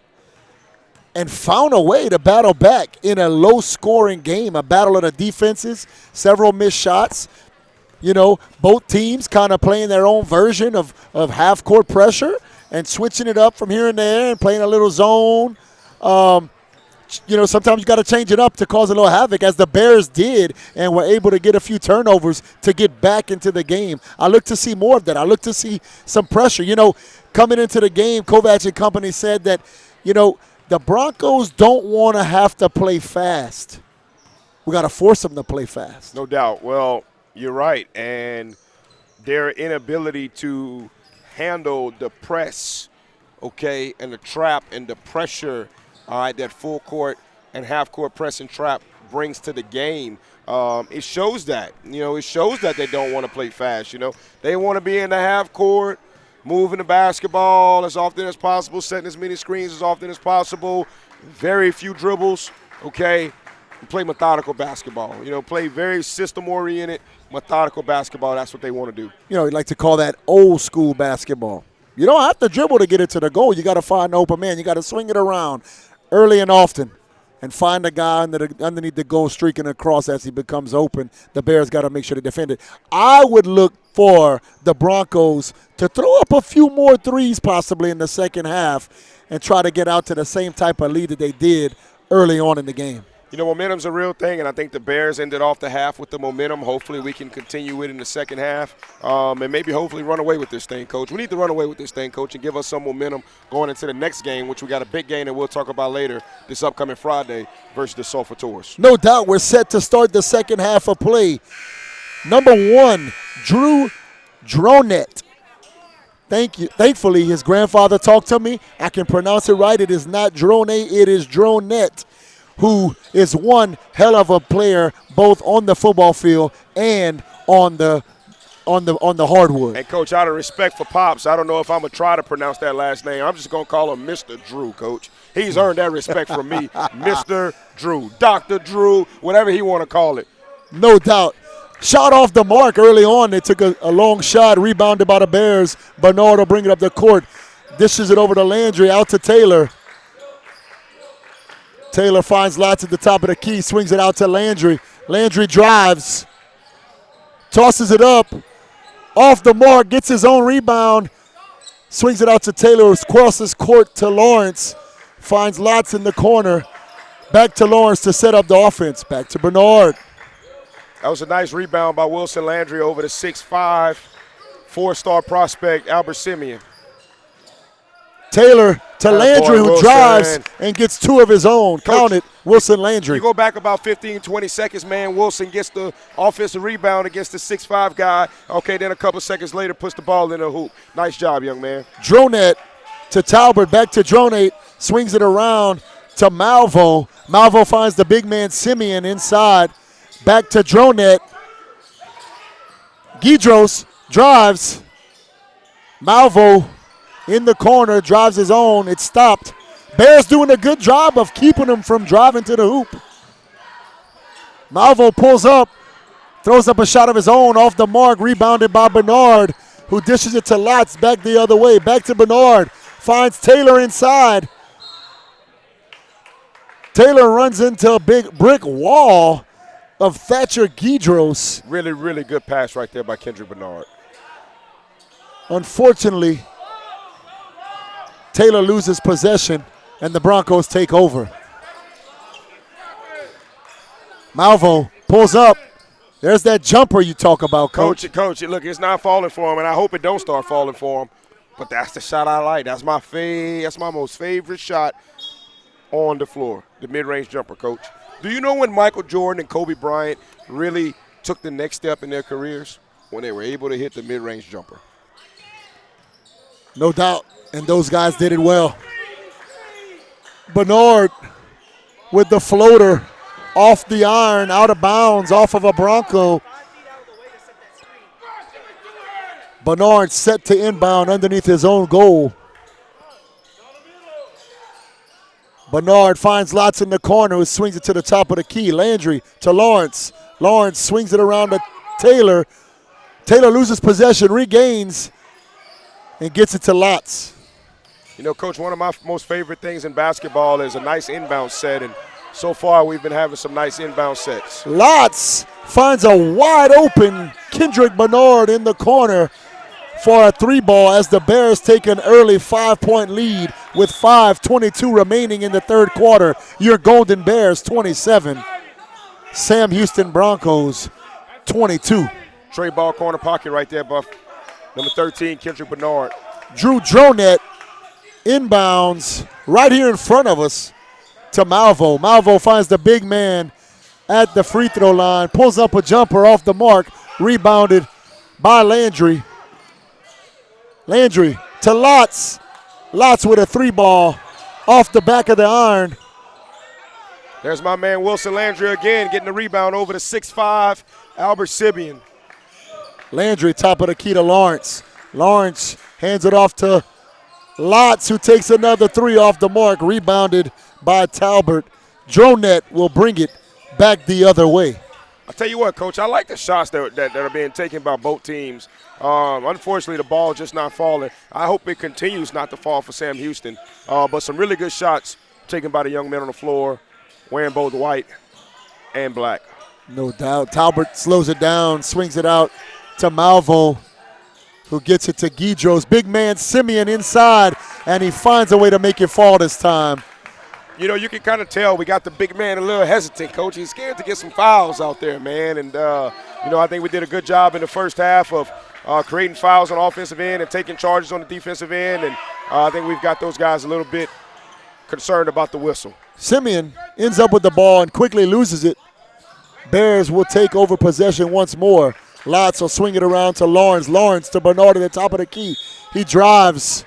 and found a way to battle back in a low-scoring game, a battle of the defenses, several missed shots. You know, both teams kind of playing their own version of half-court pressure and switching it up from here and there and playing a little zone. You know, sometimes you got to change it up to cause a little havoc, as the Bears did, and were able to get a few turnovers to get back into the game. I look to see more of that. I look to see some pressure. You know, coming into the game, Kovac and company said that, you know, the Broncos don't want to have to play fast. We got to force them to play fast. No doubt. Well, you're right. And their inability to handle the press, okay, and the trap and the pressure, all right, that full court and half court press and trap brings to the game. It shows that. You know, it shows that they don't want to play fast. You know, they want to be in the half court, moving the basketball as often as possible, setting as many screens as often as possible, very few dribbles, okay? Play methodical basketball. You know, play very system-oriented, methodical basketball. That's what they want to do. You know, we like to call that old school basketball. You don't have to dribble to get it to the goal. You got to find an open man. You got to swing it around early and often and find a guy underneath the goal streaking across as he becomes open. The Bears got to make sure to defend it. I would look for the Broncos to throw up a few more threes possibly in the second half and try to get out to the same type of lead that they did early on in the game. You know, momentum's a real thing, and I think the Bears ended off the half with the momentum. Hopefully we can continue it in the second half and maybe hopefully run away with this thing, Coach. We need to run away with this thing, Coach, and give us some momentum going into the next game, which we got a big game that we'll talk about later this upcoming Friday versus the Sulphur Tours. No doubt we're set to start the second half of play. Number 1, Drew Dronet. Thankfully, his grandfather talked to me. I can pronounce it right. It is not Drone, it is Dronet, who is one hell of a player both on the football field and on the hardwood. And, Coach, out of respect for Pops, I don't know if I'm going to try to pronounce that last name. I'm just going to call him Mr. Drew, Coach. He's earned that respect from me. Mr. Drew, Dr. Drew, whatever he want to call it. No doubt. Shot off the mark early on. They took a long shot, rebounded by the Bears. Bernard will bring it up the court. Dishes it over to Landry, out to Taylor. Taylor finds lots at the top of the key, swings it out to Landry. Landry drives, tosses it up, off the mark, gets his own rebound, swings it out to Taylor, crosses court to Lawrence, finds lots in the corner. Back to Lawrence to set up the offense. Back to Bernard. That was a nice rebound by Wilson Landry over the 6'5", four-star prospect, Albert Simeon. Taylor to Landry, who Wilson drives and gets 2 of his own. Count it, Wilson Landry. You go back about 15, 20 seconds, man. Wilson gets the offensive rebound against the 6'5" guy. Okay, then a couple seconds later puts the ball in the hoop. Nice job, young man. Dronet to Talbert, back to Dronet, swings it around to Malvo. Malvo finds the big man Simeon inside. Back to Dronet. Guidros drives. Malvo in the corner, drives his own. It's stopped. Bears doing a good job of keeping him from driving to the hoop. Malvo pulls up, throws up a shot of his own off the mark, rebounded by Bernard, who dishes it to Lotz back the other way. Back to Bernard, finds Taylor inside. Taylor runs into a big brick wall of Thatcher Guidros. Really, really good pass right there by Kendrick Bernard. Unfortunately, Taylor loses possession, and the Broncos take over. Malvo pulls up. There's that jumper you talk about, Coach. Coach, look, it's not falling for him, and I hope it don't start falling for him. But that's the shot I like. That's my most favorite shot on the floor, the mid-range jumper, Coach. Do you know when Michael Jordan and Kobe Bryant really took the next step in their careers? When they were able to hit the mid-range jumper. No doubt, and those guys did it well. Bernard with the floater off the iron, out of bounds, off of a Bronco. Bernard set to inbound underneath his own goal. Bernard finds Lotz in the corner, who swings it to the top of the key. Landry to Lawrence. Lawrence swings it around to Taylor. Taylor loses possession, regains, and gets it to Lotz. You know, Coach, one of my most favorite things in basketball is a nice inbound set, and so far we've been having some nice inbound sets. Lots finds a wide open Kendrick Bernard in the corner for a 3-ball as the Bears take an early 5-point lead with 5:22 remaining in the third quarter. Your Golden Bears 27, Sam Houston Broncos 22. Trey ball corner pocket right there, Buff. Number 13, Kendrick Bernard. Drew Dronet inbounds right here in front of us to Malvo. Malvo finds the big man at the free throw line, pulls up a jumper off the mark, rebounded by Landry. Landry to Lots. Lots with a 3-ball off the back of the iron. There's my man Wilson Landry again, getting the rebound over to 6'5", Albert Sibian. Landry, top of the key to Lawrence. Lawrence hands it off to Lots, who takes another 3 off the mark, rebounded by Talbert. Dronet will bring it back the other way. I'll tell you what, Coach, I like the shots that are being taken by both teams. Unfortunately, the ball just not falling. I hope it continues not to fall for Sam Houston. But some really good shots taken by the young men on the floor, wearing both white and black. No doubt. Talbot slows it down, swings it out to Malvo, who gets it to Guidros. Big man Simeon inside, and he finds a way to make it fall this time. You know, you can kind of tell we got the big man a little hesitant, Coach. He's scared to get some fouls out there, man. And, you know, I think we did a good job in the first half of creating fouls on the offensive end and taking charges on the defensive end. And I think we've got those guys a little bit concerned about the whistle. Simeon ends up with the ball and quickly loses it. Bears will take over possession once more. Lots will swing it around to Lawrence. Lawrence to Bernard at the top of the key. He drives.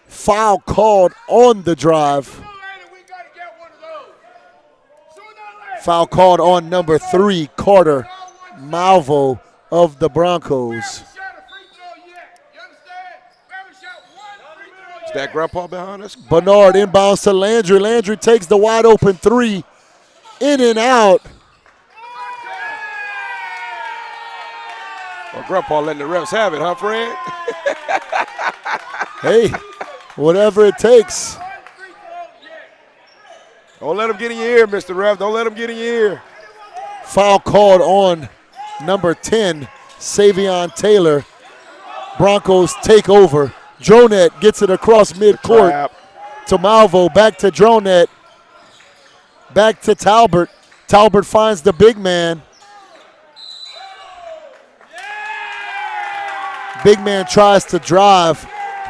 Foul called on the drive. Foul called on number 3, Carter Malvo of the Broncos. Is that Grandpa behind us? Bernard inbounds to Landry. Landry takes the wide open 3. In and out. Well, Grandpa letting the refs have it, huh, Fred? Hey, whatever it takes. Don't let him get in your ear, Mr. Ref. Don't let him get in your ear. Foul called on number 10, Savion Taylor. Broncos take over. Dronet gets it across midcourt to Malvo. Back to Dronet. Back to Talbot. Talbot finds the big man. Big man tries to drive.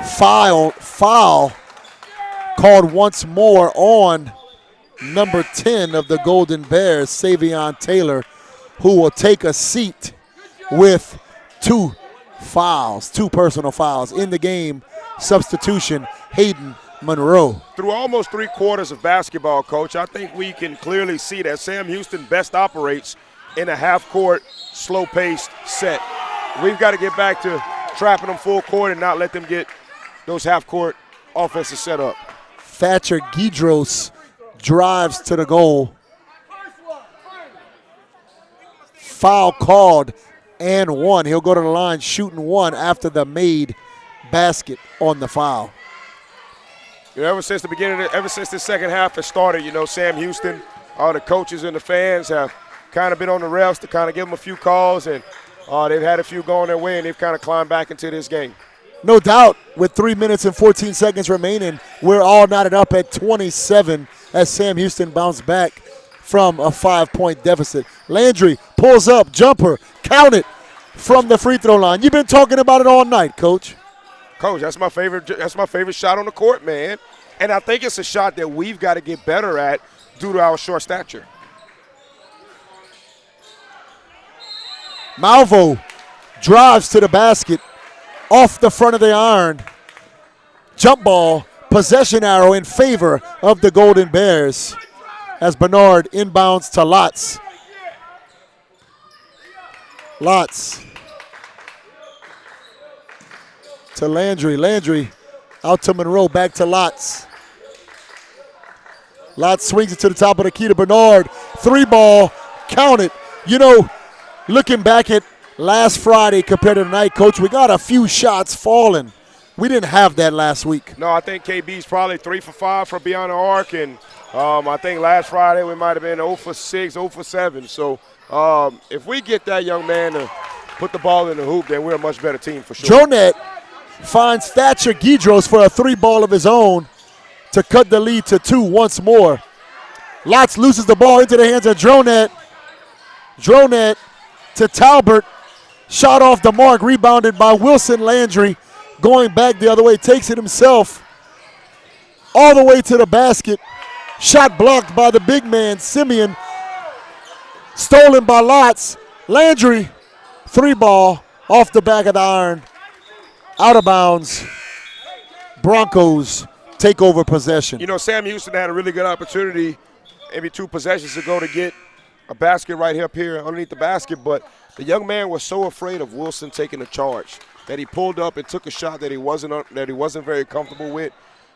Foul called once more on number 10 of the Golden Bears, Savion Taylor, who will take a seat with 2 personal fouls in the game. Substitution, Hayden Monroe. Through almost 3 quarters of basketball, Coach, I think we can clearly see that Sam Houston best operates in a half-court, slow-paced set. We've got to get back to trapping them full court and not let them get those half-court offenses set up. Thatcher Guidros drives to the goal. Foul called and 1. He'll go to the line shooting 1 after the made basket on the foul. You know, ever since the second half has started, you know, Sam Houston, all the coaches and the fans have kind of been on the refs to kind of give them a few calls, and they've had a few going their way, and they've kind of climbed back into this game. No doubt, with 3 minutes and 14 seconds remaining, we're all knotted up at 27 as Sam Houston bounced back from a 5-point deficit. Landry pulls up, jumper, count it from the free throw line. You've been talking about it all night, Coach. Coach, that's my favorite shot on the court, man. And I think it's a shot that we've got to get better at due to our short stature. Malvo drives to the basket off the front of the iron. Jump ball, possession arrow in favor of the Golden Bears as Bernard inbounds to Lots. Lots to Landry. Landry out to Monroe, back to Lots. Lots swings it to the top of the key to Bernard. 3-ball, count it. You know, looking back at last Friday compared to tonight, Coach, we got a few shots falling We didn't have that last week. No, I think KB's probably 3 for 5 from beyond the arc, and I think last Friday we might have been 0 for 6, 0 for 7. So if we get that young man to put the ball in the hoop, then we're a much better team for sure. Jonette finds Thatcher Guidros for a 3-ball of his own to cut the lead to 2 once more. Lotz loses the ball into the hands of Dronette. Dronette to Talbert. Shot off the mark, rebounded by Wilson Landry. Going back the other way, takes it himself all the way to the basket. Shot blocked by the big man, Simeon. Stolen by Lotz. Landry, 3-ball off the back of the iron. Out of bounds. Broncos take over possession. You know, Sam Houston had a really good opportunity maybe 2 possessions ago to get a basket right up here underneath the basket, but the young man was so afraid of Wilson taking the charge that he pulled up and took a shot that he wasn't very comfortable with.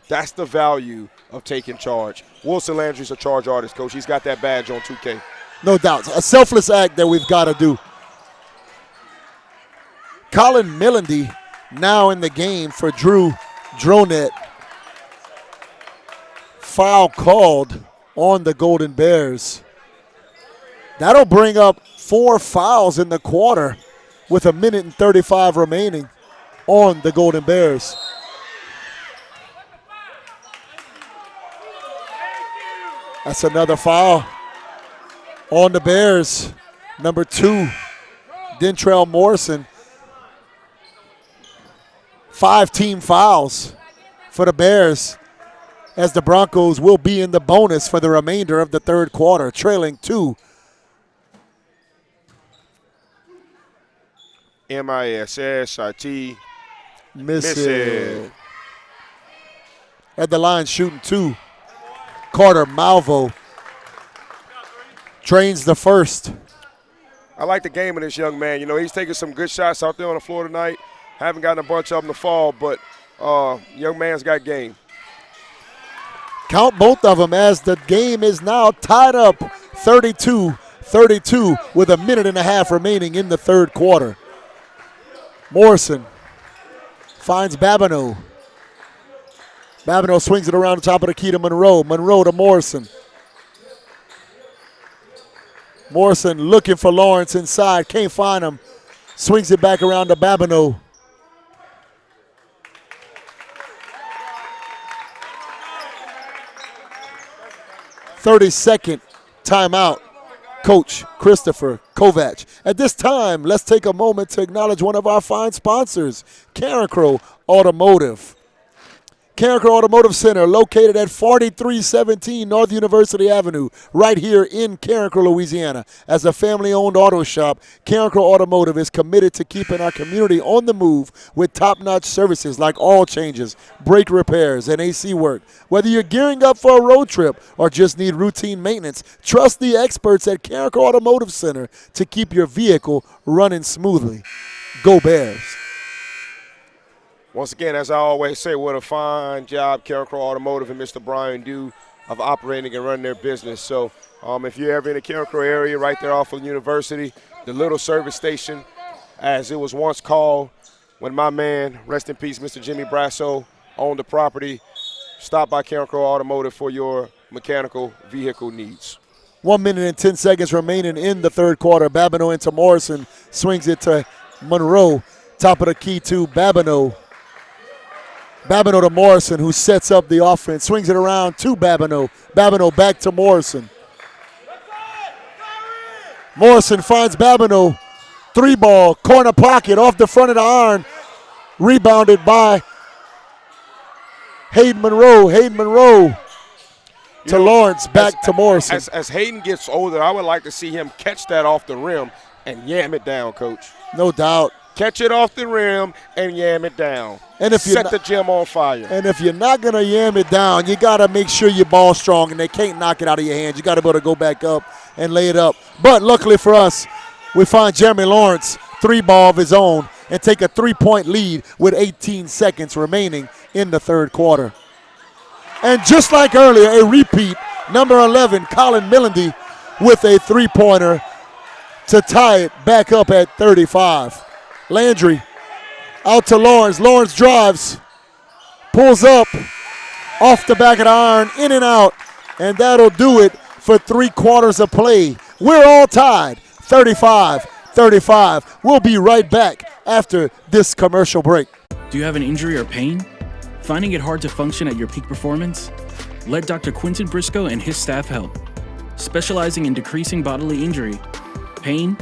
That's the value of taking charge. Wilson Landry's a charge artist, Coach. He's got that badge on 2K. No doubt. A selfless act that we've got to do. Colin Millendy now in the game for Drew Dronette. Foul called on the Golden Bears. That'll bring up 4 fouls in the quarter with 1:35 remaining on the Golden Bears. That's another foul on the Bears. Number 2, Dentrell Morrison. 5 team fouls for the Bears as the Broncos will be in the bonus for the remainder of the third quarter, trailing 2. MISSIT. Miss it. At the line shooting 2. Carter Malvo drains the first. I like the game of this young man. You know, he's taking some good shots out there on the floor tonight. Haven't gotten a bunch of them to fall, but young man's got game. Count both of them as the game is now tied up 32-32 with 1.5 remaining in the third quarter. Morrison finds Babineau. Babineau swings it around the top of the key to Monroe. Monroe to Morrison. Morrison looking for Lawrence inside. Can't find him. Swings it back around to Babineau. "30-second timeout." Coach Christopher Kovac. At this time, let's take a moment to acknowledge one of our fine sponsors, Carencro Automotive. Carencro Automotive Center, located at 4317 North University Avenue, right here in Carencro, Louisiana. As a family-owned auto shop, Carencro Automotive is committed to keeping our community on the move with top-notch services like oil changes, brake repairs, and AC work. Whether you're gearing up for a road trip or just need routine maintenance, trust the experts at Carencro Automotive Center to keep your vehicle running smoothly. Go Bears. Once again, as I always say, what a fine job Carencro Automotive and Mr. Brian do of operating and running their business. So if you're ever in the Carencro area right there off of University, the little service station, as it was once called when my man, rest in peace, Mr. Jimmy Brasso, owned the property, stop by Carencro Automotive for your mechanical vehicle needs. 1 minute and 10 seconds remaining in the third quarter. Babineau into Morrison, swings it to Monroe. Top of the key to Babineau. Babineau to Morrison, who sets up the offense. Swings it around to Babineau. Babineau back to Morrison. Morrison finds Babineau. 3-ball, corner pocket, off the front of the iron. Rebounded by Hayden Monroe. Hayden Monroe to Lawrence, back to Morrison. As Hayden gets older, I would like to see him catch that off the rim and yam it down, Coach. No doubt. Catch it off the rim and yam it down. And if set the gym on fire. And if you're not going to yam it down, you got to make sure your ball's strong and they can't knock it out of your hands. You got to be able to go back up and lay it up. But luckily for us, we find Jeremy Lawrence 3-ball of his own and take a 3-point lead with 18 seconds remaining in the third quarter. And just like earlier, a repeat, number 11, Colin Millendy with a 3-pointer to tie it back up at 35. Landry out to Lawrence. Lawrence drives. Pulls up off the back of the iron, in and out, and that'll do it for 3/4 of play. We're all tied, 35-35. We'll be right back after this commercial break. Do you have an injury or pain? Finding it hard to function at your peak performance? Let Dr. Quinton Briscoe and his staff help. Specializing in decreasing bodily injury, pain,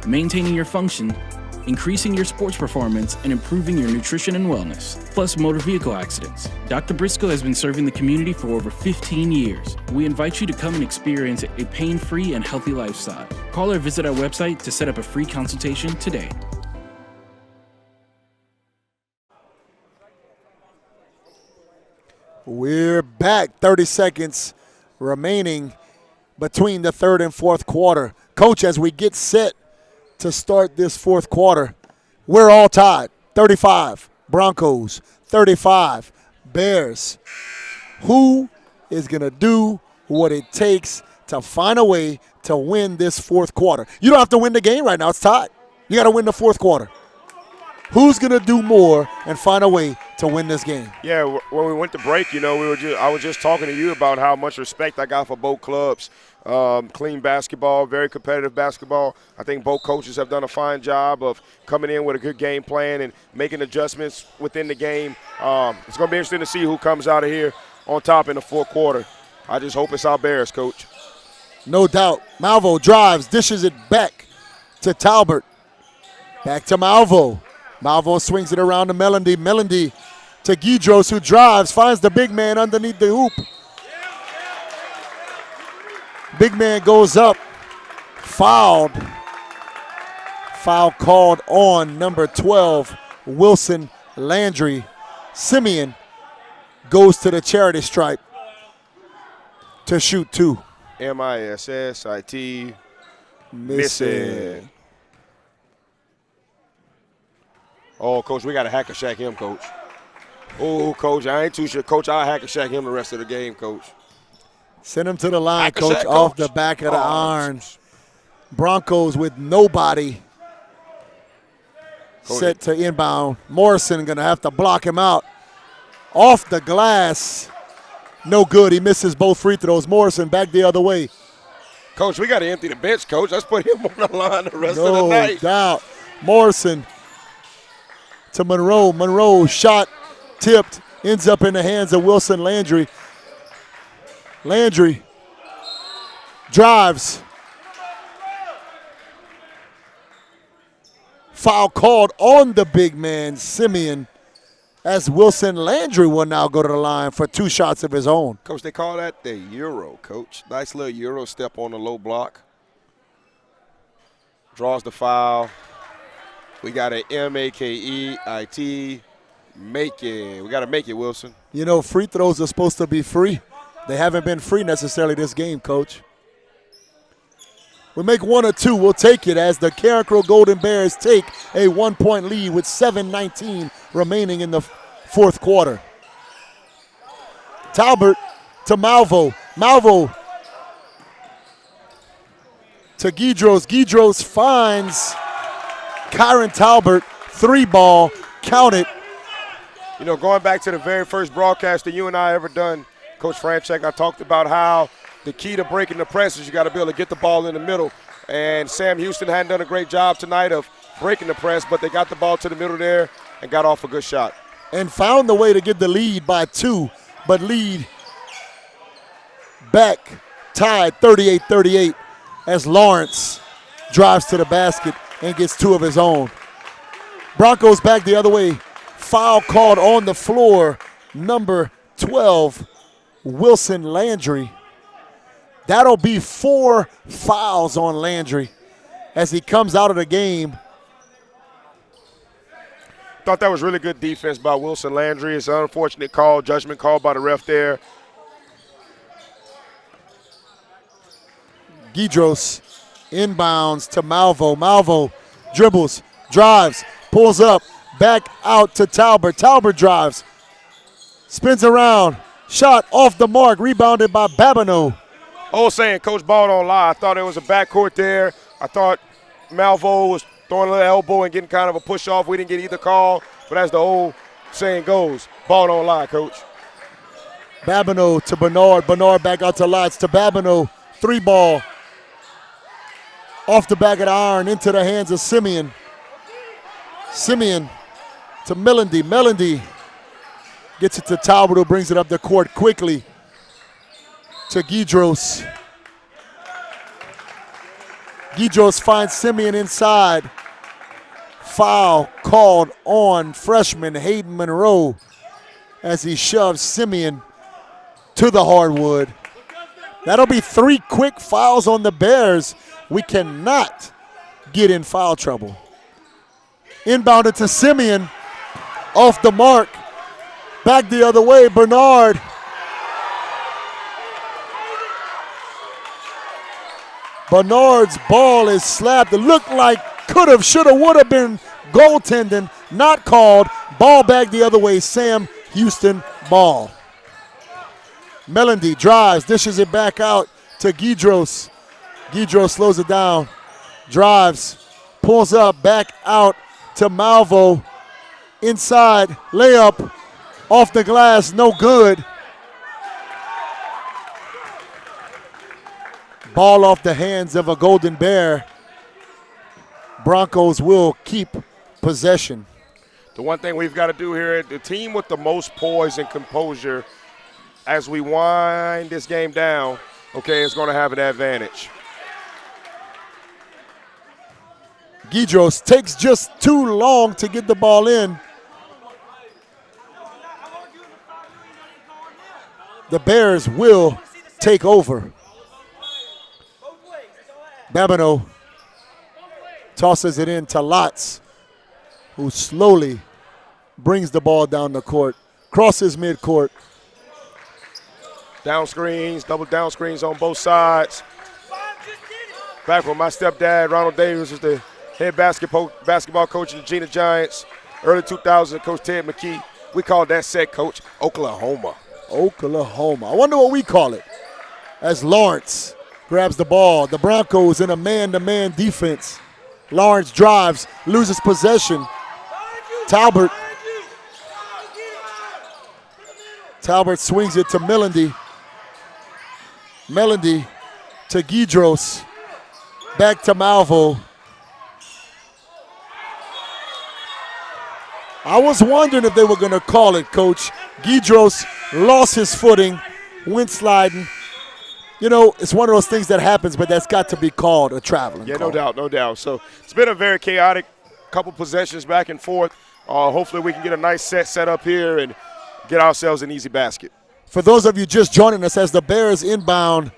maintaining your function, increasing your sports performance, and improving your nutrition and wellness, plus motor vehicle accidents. Dr. Briscoe has been serving the community for over 15 years. We invite you to come and experience a pain-free and healthy lifestyle. Call or visit our website to set up a free consultation today. We're back. 30 seconds remaining between the third and fourth quarter. Coach, as we get set to start this fourth quarter, we're all tied. 35 Broncos, 35 Bears. Who is going to do what it takes to find a way to win this fourth quarter? You don't have to win the game right now. It's tied. You got to win the fourth quarter. Who's going to do more and find a way to win this game? Yeah, when we went to break, I was just talking to you about how much respect I got for both clubs. Clean basketball, very competitive basketball. I think both coaches have done a fine job of coming in with a good game plan and making adjustments within the game. It's going to be interesting to see who comes out of here on top in the fourth quarter. I just hope it's our Bears, Coach. No doubt. Malvo drives, dishes it back to Talbert. Back to Malvo. Malvo swings it around to Melody. Melody to Guidros, who drives, finds the big man underneath the hoop. Big man goes up, fouled. Foul called on number 12, Wilson Landry. Simeon goes to the charity stripe to shoot two. MISSIT, missing. Oh, Coach, we got to hack a shack him, Coach. Oh, Coach, I ain't too sure. Coach, I'll hack a shack him the rest of the game, Coach. Send him to the line, Coach, Coach, off the back of the iron. Broncos with nobody set to inbound. Morrison going to have to block him out. Off the glass. No good. He misses both free throws. Morrison back the other way. Coach, we got to empty the bench, Coach. Let's put him on the line the rest of the night. No doubt. Morrison to Monroe. Monroe shot tipped, ends up in the hands of Wilson Landry. Landry drives. Foul called on the big man, Simeon, as Wilson Landry will now go to the line for two shots of his own. Coach, they call that the Euro, Coach. Nice little Euro step on the low block. Draws the foul. We got an MAKEIT. Make it. We got to make it, Wilson. You know, free throws are supposed to be free. They haven't been free necessarily this game, Coach. We make one or two, we'll take it as the Carencro Golden Bears take a 1-point lead with 7:19 remaining in the fourth quarter. Talbert to Malvo. Malvo to Guidros. Guidros finds Kyron Talbert. Three ball, count it. You know, going back to the very first broadcast that you and I ever done, Coach Franchek, I talked about how the key to breaking the press is you got to be able to get the ball in the middle. And Sam Houston hadn't done a great job tonight of breaking the press, but they got the ball to the middle there and got off a good shot. And found the way to get the lead by two, but lead back, tied 38-38 as Lawrence drives to the basket and gets two of his own. Broncos back the other way. Foul called on the floor, number 12, Wilson Landry. That'll be 4 fouls on Landry as he comes out of the game. Thought that was really good defense by Wilson Landry. It's an unfortunate call, judgment call by the ref there. Guidros inbounds to Malvo. Malvo dribbles, drives, pulls up, back out to Talbert. Talbert drives, spins around, shot off the mark, rebounded by Babineau. Old saying, Coach Ball don't lie. I thought it was a backcourt there. I thought Malvo was throwing a little elbow and getting kind of a push off. We didn't get either call, but as the old saying goes, ball don't lie, Coach. Babineau to Bernard. Bernard back out to Lotz to Babineau. 3-ball. Off the back of the iron into the hands of Simeon. Simeon to Melendy. Melendy gets it to Talbot, who brings it up the court quickly to Guidros. Guidros finds Simeon inside. Foul called on freshman Hayden Monroe as he shoves Simeon to the hardwood. That'll be 3 quick fouls on the Bears. We cannot get in foul trouble. Inbounded to Simeon, off the mark. Back the other way, Bernard. Bernard's ball is slapped. It looked like could have, should have, would have been goaltending. Not called. Ball back the other way. Sam Houston ball. Melendy drives, dishes it back out to Guidros. Guidros slows it down. Drives, pulls up, back out to Malvo. Inside, layup, off the glass, no good. Ball off the hands of a Golden Bear. Broncos will keep possession. The one thing we've got to do here, the team with the most poise and composure as we wind this game down, okay, is going to have an advantage. Guidros takes just too long to get the ball in. The Bears will take over. Babineau tosses it in to Lotz, who slowly brings the ball down the court, crosses midcourt. Down screens, double down screens on both sides. Back when my stepdad, Ronald Davis, was the head basketball coach of the Gina Giants. Early 2000s, Coach Ted McKee. We called that set, Coach, Oklahoma. Oklahoma. I wonder what we call it. As Lawrence grabs the ball. The Broncos in a man-to-man defense. Lawrence drives, loses possession. Talbot swings it to Melendy. Melendy to Guidros. Back to Malvo. I was wondering if they were going to call it, Coach. Guidros lost his footing, went sliding. You know, it's one of those things that happens, but that's got to be called a traveling call. No doubt, no doubt. So it's been a very chaotic couple possessions back and forth. Hopefully we can get a nice set up here and get ourselves an easy basket. For those of you just joining us as the Bears inbound,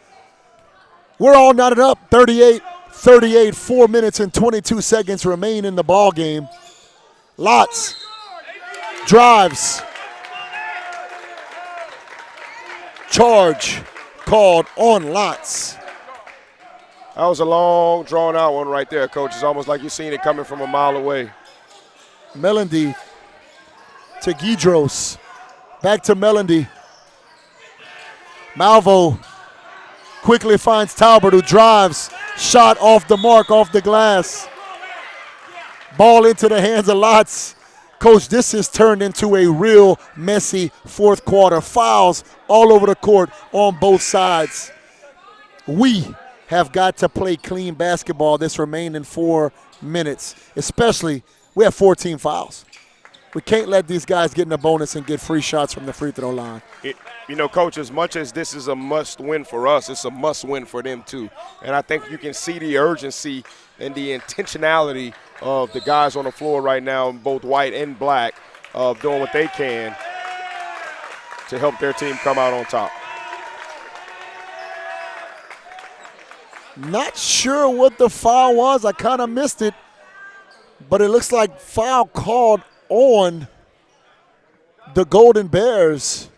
we're all knotted up, 38-38, 4 minutes and 22 seconds remain in the ball game. Lotz drives. Charge called on Lotz. That was a long, drawn-out one right there, Coach. It's almost like you've seen it coming from a mile away. Melendy to Guidros. Back to Melendy. Malvo quickly finds Talbot, who drives. Shot off the mark, off the glass. Ball into the hands of Lotz. Coach, this has turned into a real messy fourth quarter. Fouls all over the court on both sides. We have got to play clean basketball this remaining 4 minutes, especially we have 14 fouls. We can't let these guys get in a bonus and get free shots from the free throw line. Coach, as much as this is a must-win for us, it's a must-win for them too. And I think you can see the urgency and the intentionality of the guys on the floor right now, both white and black, of doing what they can to help their team come out on top. Not sure what the foul was. I kind of missed it. But it looks like foul called on the Golden Bears.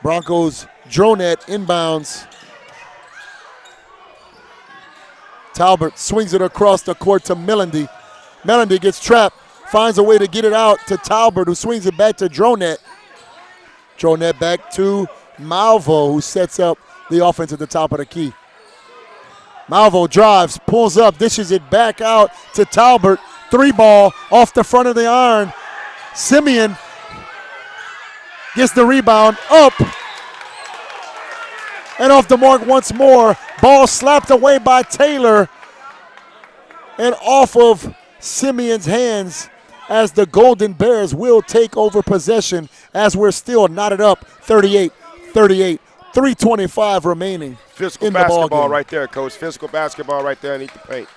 Broncos Dronette inbounds. Talbot swings it across the court to Melendy. Melendy gets trapped, finds a way to get it out to Talbot, who swings it back to Dronette. Dronette back to Malvo, who sets up the offense at the top of the key. Malvo drives, pulls up, dishes it back out to Talbert. 3-ball off the front of the iron. Simeon gets the rebound up and off the mark once more. Ball slapped away by Taylor and off of Simeon's hands as the Golden Bears will take over possession as we're still knotted up 38-38. 3:25 remaining. Physical in the ball basketball game. right there, Coach. Physical basketball right there underneath the paint.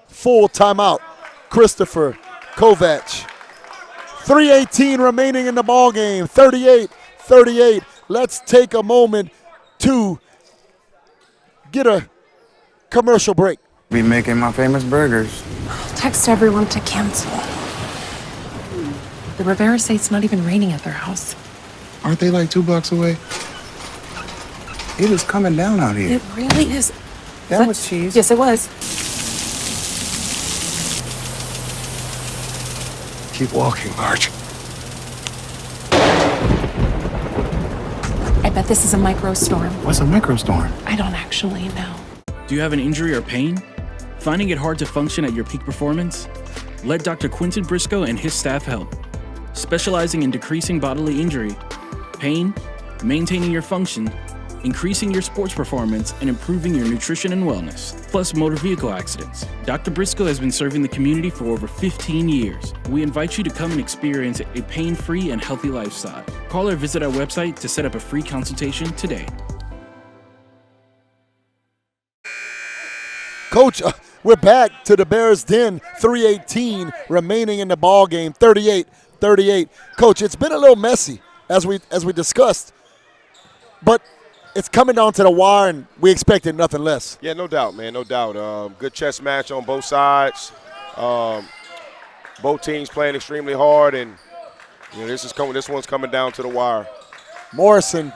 Full timeout. Christopher Kovac. 3:18 remaining in the ball game. 38-38. Let's take a moment to get a commercial break. Be making my famous burgers. Text everyone to cancel. The Rivera say it's not even raining at their house. Aren't they like 2 blocks away? It is coming down out here. It really is. That was cheese. Yes, it was. Keep walking, March. I bet this is a microstorm. What's a microstorm? I don't actually know. Do you have an injury or pain? Finding it hard to function at your peak performance? Let Dr. Quinton Briscoe and his staff help. Specializing in decreasing bodily injury, pain, maintaining your function, increasing your sports performance, and improving your nutrition and wellness, plus motor vehicle accidents. Dr. Briscoe has been serving the community for over 15 years. We invite you to come and experience a pain-free and healthy lifestyle. Call or visit our website to set up a free consultation today. Coach, we're back to the Bears' den. 3:18 remaining in the ball game. 38-38. Coach, it's been a little messy as we discussed, but it's coming down to the wire, and we expected nothing less. Yeah, no doubt, man, no doubt. Good chess match on both sides. Both teams playing extremely hard, and this one's coming down to the wire. Morrison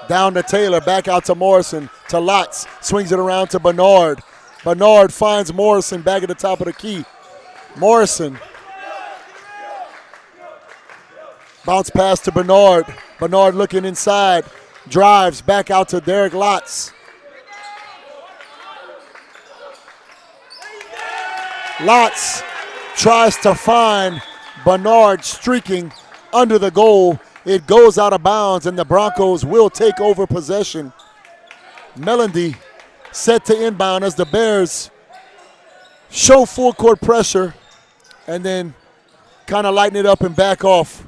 down to Taylor, back out to Morrison, to Lotz, swings it around to Bernard. Bernard finds Morrison back at the top of the key. Morrison. Bounce pass to Bernard. Bernard looking inside. Drives back out to Derek Lotz. Lotz tries to find Bernard streaking under the goal. It goes out of bounds, and the Broncos will take over possession. Melody set to inbound as the Bears show full court pressure and then kind of lighten it up and back off.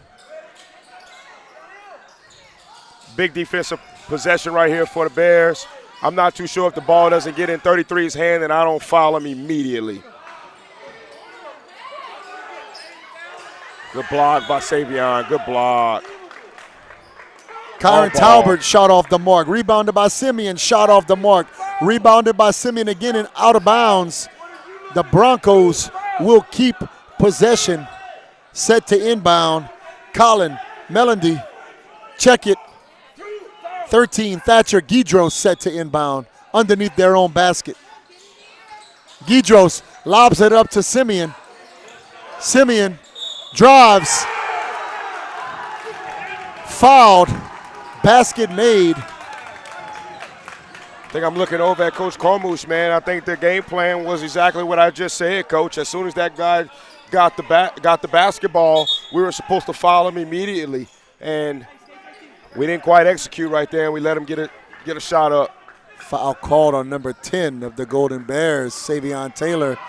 Big defensive possession right here for the Bears. I'm not too sure if the ball doesn't get in 33's hand, and I don't foul him immediately. Good block by Savion. Good block. Kyron Talbert shot off the mark. Rebounded by Simeon, shot off the mark. Rebounded by Simeon again and out of bounds. The Broncos will keep possession. Set to inbound. Colin, Melody, check it. 13, Thatcher, Guidros set to inbound underneath their own basket. Guidros lobs it up to Simeon. Simeon drives. Fouled. Basket made. I think I'm looking over at Coach Kormush, man. I think the game plan was exactly what I just said, Coach. As soon as that guy got the basketball, we were supposed to foul him immediately, and we didn't quite execute right there, and we let him get a shot up. Foul called on number 10 of the Golden Bears, Savion Taylor.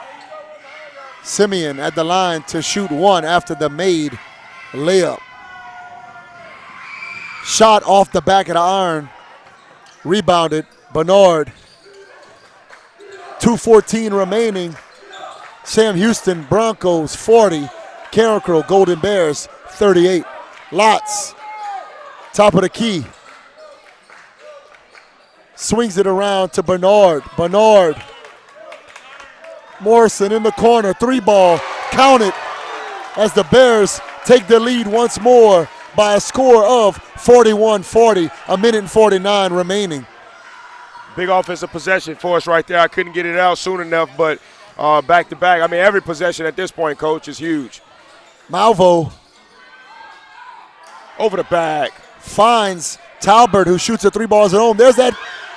Simeon at the line to shoot one after the made layup. Shot off the back of the iron. Rebounded. Bernard. 2:14 remaining. Sam Houston, Broncos 40. Carencro, Golden Bears 38. Lotz. Top of the key. Swings it around to Bernard. Bernard. Morrison in the corner. 3-ball. Count it as the Bears take the lead once more by a score of 41-40, a minute and 49 remaining. Big offensive possession for us right there. I couldn't get it out soon enough, but back-to-back. I mean, every possession at this point, Coach, is huge. Malvo over the back. finds Talbert, who shoots a 3 balls at home. There's that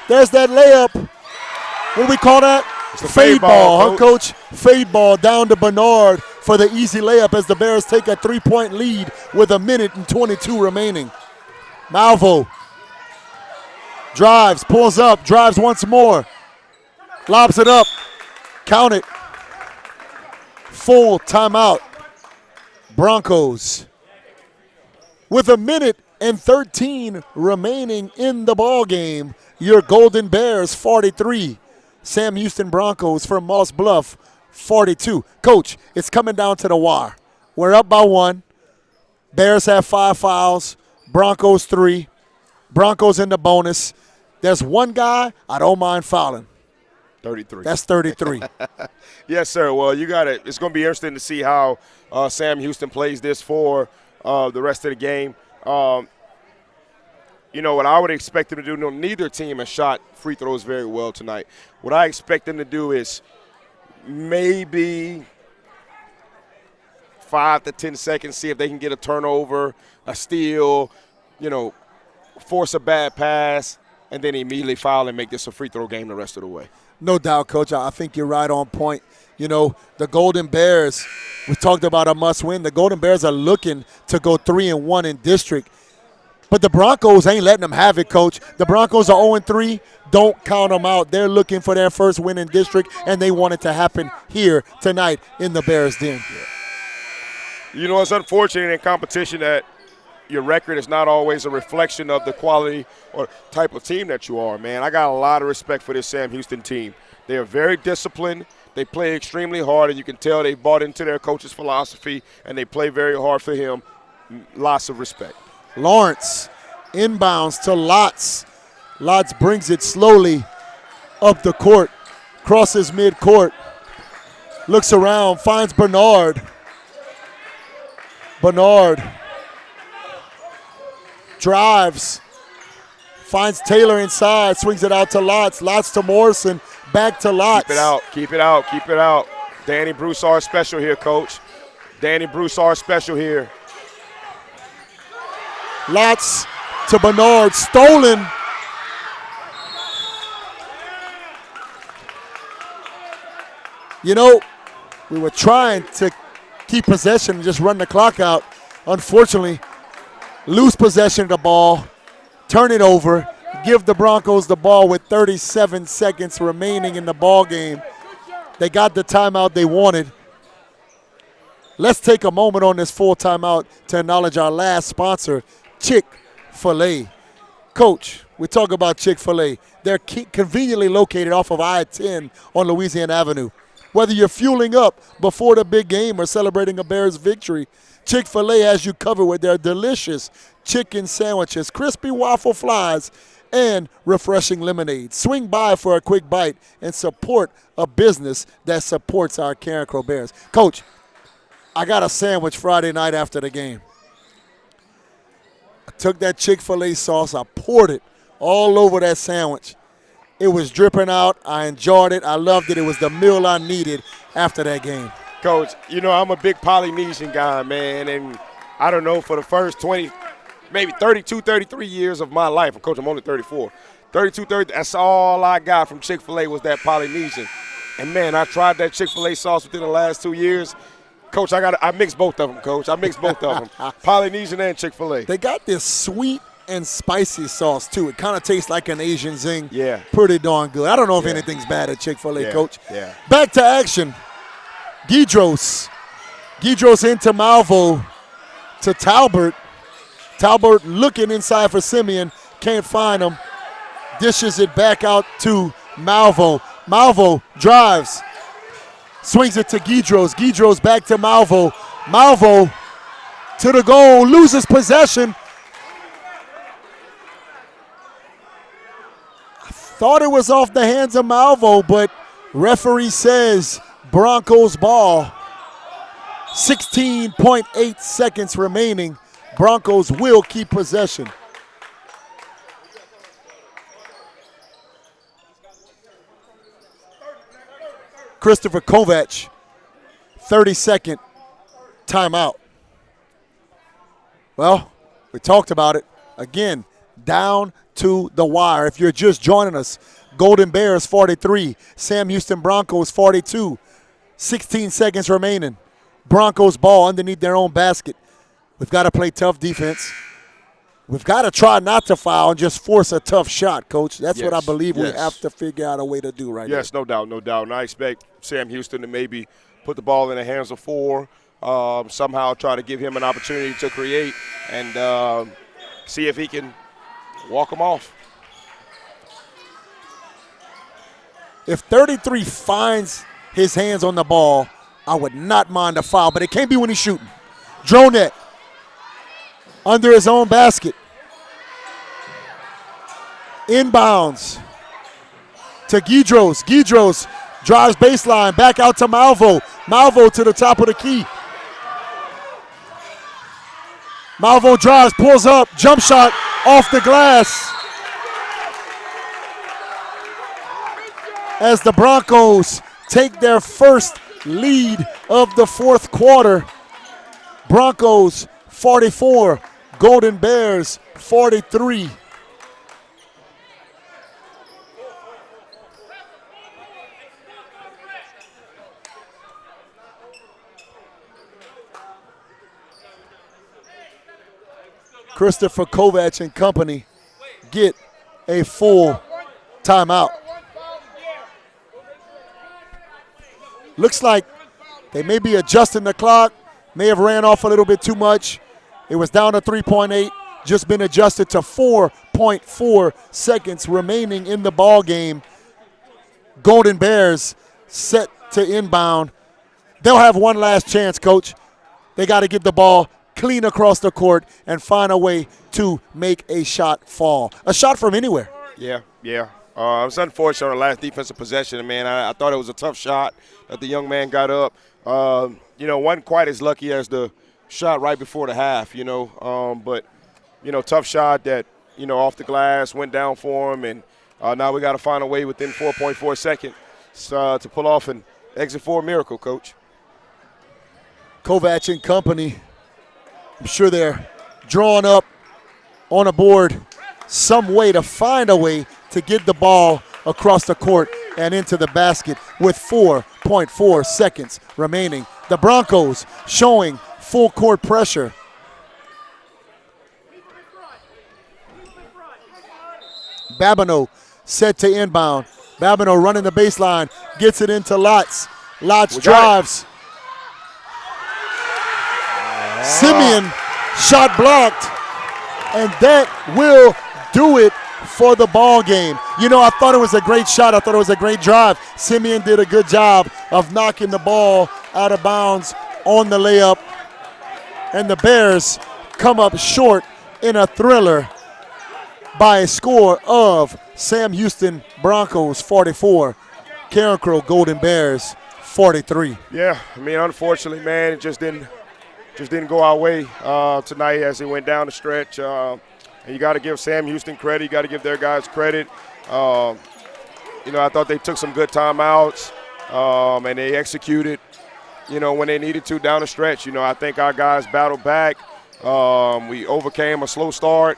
layup. What do we call that? It's a fade ball, huh, Coach. Coach? Fade ball down to Bernard for the easy layup as the Bears take a 3-point lead with 1:22 remaining. Malvo drives, pulls up, drives once more, lobs it up, count it. Full timeout. Broncos with 1:13 remaining in the ball game. Your Golden Bears 43. Sam Houston Broncos from Moss Bluff 42. Coach, it's coming down to the wire. We're up by 1. Bears have 5 fouls. Broncos 3. Broncos in the bonus. There's one guy I don't mind fouling. 33. That's 33. Yes, sir. Well, it's going to be interesting to see how Sam Houston plays this for the rest of the game. What I would expect them to do, neither team has shot free throws very well tonight. What I expect them to do is maybe 5 to 10 seconds, see if they can get a turnover, a steal, force a bad pass, and then immediately foul and make this a free throw game the rest of the way. No doubt, Coach. I think you're right on point. The Golden Bears, we talked about a must-win. The Golden Bears are looking to go 3-1 in district. But the Broncos ain't letting them have it, Coach. The Broncos are 0-3. Don't count them out. They're looking for their first win in district, and they want it to happen here tonight in the Bears' Den. It's unfortunate in competition that your record is not always a reflection of the quality or type of team that you are, man. I got a lot of respect for this Sam Houston team. They are very disciplined. They play extremely hard, and you can tell they've bought into their coach's philosophy, and they play very hard for him. Lots of respect. Lawrence inbounds to Lotz. Lotz brings it slowly up the court, crosses midcourt, looks around, finds Bernard. Bernard drives, finds Taylor inside, swings it out to Lotz. Lotz to Morrison, back to Lotz. Keep it out. Danny Broussard special here, Coach. Danny Broussard special here. Lotz to Bernard, stolen. We were trying to keep possession and just run the clock out. Unfortunately, lose possession of the ball, turn it over, give the Broncos the ball with 37 seconds remaining in the ball game. They got the timeout they wanted. Let's take a moment on this full timeout to acknowledge our last sponsor, Chick-fil-A. Coach, we talk about Chick-fil-A. They're conveniently located off of I-10 on Louisiana Avenue. Whether you're fueling up before the big game or celebrating a Bears victory, Chick-fil-A has you covered with their delicious chicken sandwiches, crispy waffle fries, and refreshing lemonade. Swing by for a quick bite and support a business that supports our Carencro Bears. Coach, I got a sandwich Friday night after the game. I took that Chick-fil-A sauce, I poured it all over that sandwich. It was dripping out. I enjoyed it. I loved it. It was the meal I needed after that game. Coach, I'm a big Polynesian guy, man, and I don't know, for the first 20, maybe 32, 33 years of my life, Coach, I'm only 34, 32, 30, that's all I got from Chick-fil-A was that Polynesian. And, man, I tried that Chick-fil-A sauce within the last 2 years. Coach, I mixed both of them, Coach. I mixed both of them, Polynesian and Chick-fil-A. They got this sweet and spicy sauce, too. It kind of tastes like an Asian zing. Yeah. Pretty darn good. I don't know if anything's bad at Chick-fil-A, Coach. Yeah. Back to action. Guidros into Malvo to Talbert. Talbert looking inside for Simeon. Can't find him. Dishes it back out to Malvo. Malvo drives. Swings it to Guidros. Guidros back to Malvo. Malvo to the goal. Loses possession. I thought it was off the hands of Malvo, but referee says Broncos ball. 16.8 seconds remaining. Broncos will keep possession. Christopher Kovac, 32nd timeout. Well, we talked about it. Again, down to the wire. If you're just joining us, Golden Bears 43, Sam Houston Broncos 42, 16 seconds remaining. Broncos ball underneath their own basket. We've got to play tough defense. We've got to try not to foul and just force a tough shot, Coach. That's what I believe we have to figure out a way to do right now. Yes, no doubt. And I expect Sam Houston to maybe put the ball in the hands of 4, somehow try to give him an opportunity to create and see if he can walk them off. If 33 finds his hands on the ball, I would not mind a foul, but it can't be when he's shooting. Dronette under his own basket. Inbounds to Guidros. Guidros drives baseline, back out to Malvo. Malvo to the top of the key. Malvo drives, pulls up, jump shot off the glass. As the Broncos take their first lead of the fourth quarter. Broncos 44, Golden Bears 43. Christopher Kovac and company get a full timeout. Looks like they may be adjusting the clock, may have ran off a little bit too much. It was down to 3.8, just been adjusted to 4.4 seconds remaining in the ball game. Golden Bears set to inbound. They'll have one last chance, Coach. They got to get the ball clean across the court and find a way to make a shot fall. A shot from anywhere. Yeah. It was unfortunate on the last defensive possession, man. I thought it was a tough shot that the young man got up. Wasn't quite as lucky as the shot right before the half, but tough shot that, off the glass, went down for him, and now we got to find a way within 4.4 seconds to pull off an exit 4 miracle, Coach. Kovac and company, I'm sure they're drawing up on a board some way to find a way to get the ball across the court and into the basket with 4.4 seconds remaining. The Broncos showing full court pressure. Babineau set to inbound. Babineau running the baseline, gets it into Lotz. Lotz drives. Simeon shot blocked, and that will do it for the ball game. I thought it was a great shot. I thought it was a great drive. Simeon did a good job of knocking the ball out of bounds on the layup, and the Bears come up short in a thriller by a score of Sam Houston Broncos 44, Carencro Golden Bears 43. Yeah, unfortunately, man, it just didn't go our way tonight as it went down the stretch. And you got to give Sam Houston credit. You got to give their guys credit. I thought they took some good timeouts and they executed, when they needed to down the stretch. I think our guys battled back. We overcame a slow start.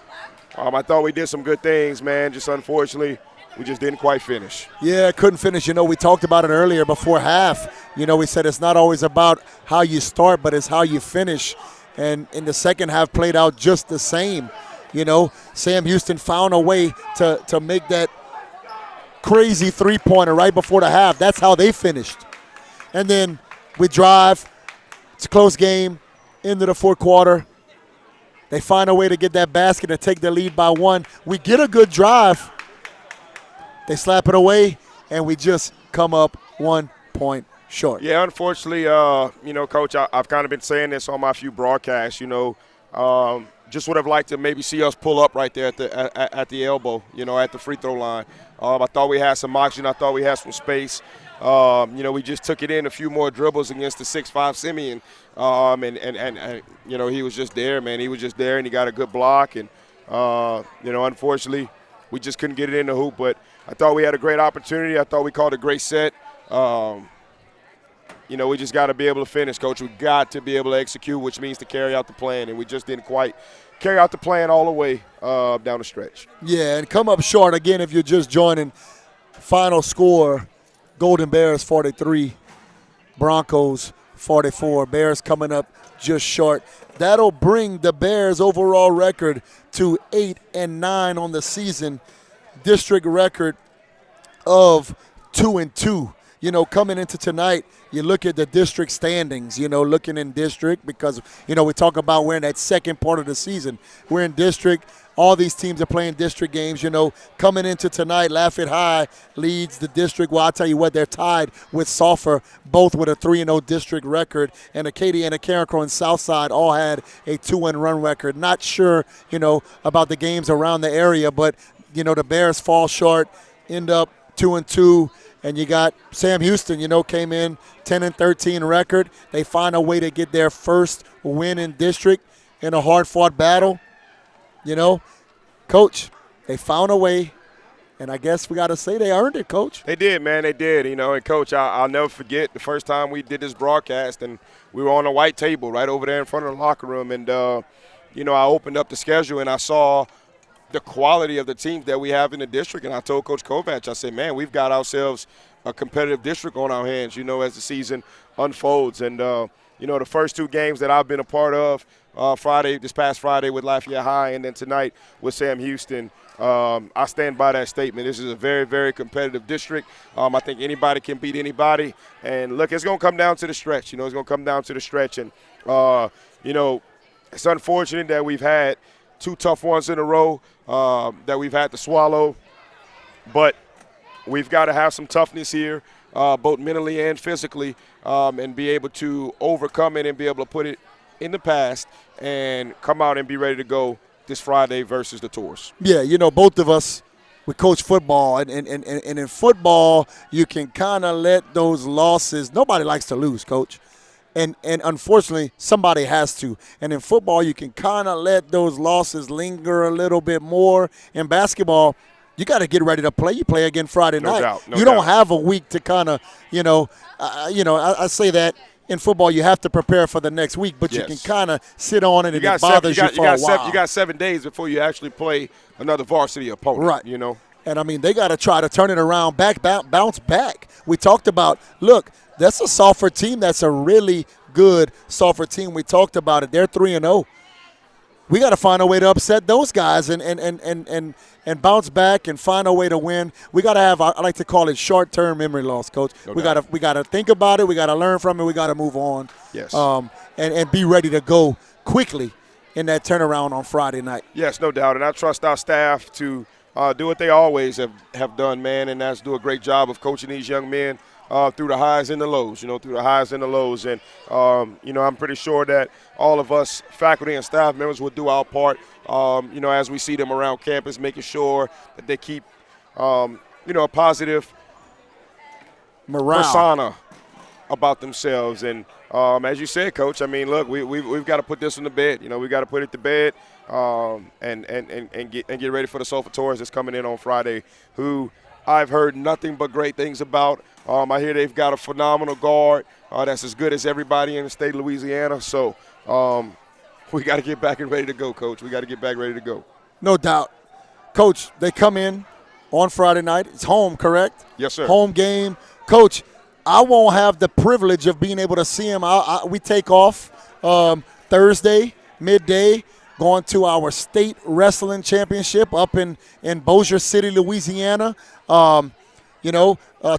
I thought we did some good things, man. Just unfortunately, we just didn't quite finish. Yeah, couldn't finish. We talked about it earlier before half. We said it's not always about how you start, but it's how you finish. And in the second half played out just the same. Sam Houston found a way to make that crazy three-pointer right before the half. That's how they finished. And then we drive. It's a close game into the fourth quarter. They find a way to get that basket and take the lead by 1. We get a good drive. They slap it away, and we just come up 1 point short. Yeah, unfortunately, Coach, I've kind of been saying this on my few broadcasts, just would have liked to maybe see us pull up right there at the elbow, at the free throw line. I thought we had some oxygen. I thought we had some space. We just took it in a few more dribbles against the 6'5" Simeon. And he was just there, man. He was just there, and he got a good block. And, unfortunately, we just couldn't get it in the hoop. But I thought we had a great opportunity. I thought we called a great set. We just got to be able to finish, Coach. We got to be able to execute, which means to carry out the plan, and we just didn't quite carry out the plan all the way down the stretch. Yeah, and come up short again if you're just joining. Final score, Golden Bears 43, Broncos 44. Bears coming up just short. That'll bring the Bears' overall record to 8-9 on the season. District record of 2-2. You know, coming into tonight, you look at the district standings, you know, looking in district because, you know, we talk about we're in that second part of the season. We're in district. All these teams are playing district games, you know. Coming into tonight, Lafayette High leads the district. Well, I'll tell you what, they're tied with Sulphur, both with a 3-0 district record. And Acadiana, Carencro, and Southside all had a 2-1 run record. Not sure, you know, about the games around the area, but, you know, the Bears fall short, end up 2-2. And you got Sam Houston, you know, came in 10-13 record. They find a way to get their first win in district in a hard-fought battle. You know, Coach, they found a way, and I guess we got to say they earned it, Coach. They did, man. They did. You know, and, Coach, I'll never forget the first time we did this broadcast, and we were on a white table right over there in front of the locker room. And, you know, I opened up the schedule, and I saw the quality of the teams that we have in the district. And I told Coach Kovac, I said, man, we've got ourselves a competitive district on our hands, you know, as the season unfolds. And, you know, the first two games that I've been a part of, this past Friday with Lafayette High and then tonight with Sam Houston, I stand by that statement. This is a very, very competitive district. I think anybody can beat anybody. And, look, it's going to come down to the stretch. You know, it's going to come down to the stretch. And, you know, it's unfortunate that we've had two tough ones in a row that we've had to swallow. But we've got to have some toughness here, both mentally and physically, and be able to overcome it and be able to put it in the past and come out and be ready to go this Friday versus the Tours. Yeah, you know, both of us, we coach football, and in football, you can kind of let those losses – nobody likes to lose, Coach. And unfortunately, somebody has to. And in football, you can kind of let those losses linger a little bit more. In basketball, you got to get ready to play. You play again Friday night. Doubt, no you doubt. don't have a week to kind of, I say that in football you have to prepare for the next week, but you can kind of sit on it and it bothers you for a while. You got 7 days before you actually play another varsity opponent. Right. You know. And, I mean, they got to try to turn it around, bounce back. We talked about, look, that's a Sulphur team. That's a really good Sulphur team. We talked about it. They're 3-0. We got to find a way to upset those guys and bounce back and find a way to win. We got to have, I like to call it short-term memory loss, Coach. No we doubt. got to think about it. We got to learn from it. We got to move on. Yes. And be ready to go quickly in that turnaround on Friday night. Yes, no doubt. And I trust our staff to do what they always have done, man, and that's do a great job of coaching these young men through the highs and the lows, And, I'm pretty sure that all of us faculty and staff members will do our part, as we see them around campus, making sure that they keep, a positive morale persona about themselves. And as you said, Coach, I mean, look, we've got to put this on the bed. You know, we've got to put it to bed and get ready for the Sulphur Tours that's coming in on Friday, who I've heard nothing but great things about. I hear they've got a phenomenal guard that's as good as everybody in the state of Louisiana. So we got to get back and ready to go, Coach. We got to get back ready to go. No doubt. Coach, they come in on Friday night. It's home, correct? Yes, sir. Home game. Coach, I won't have the privilege of being able to see him. We take off Thursday, midday, going to our state wrestling championship up in Bossier City, Louisiana.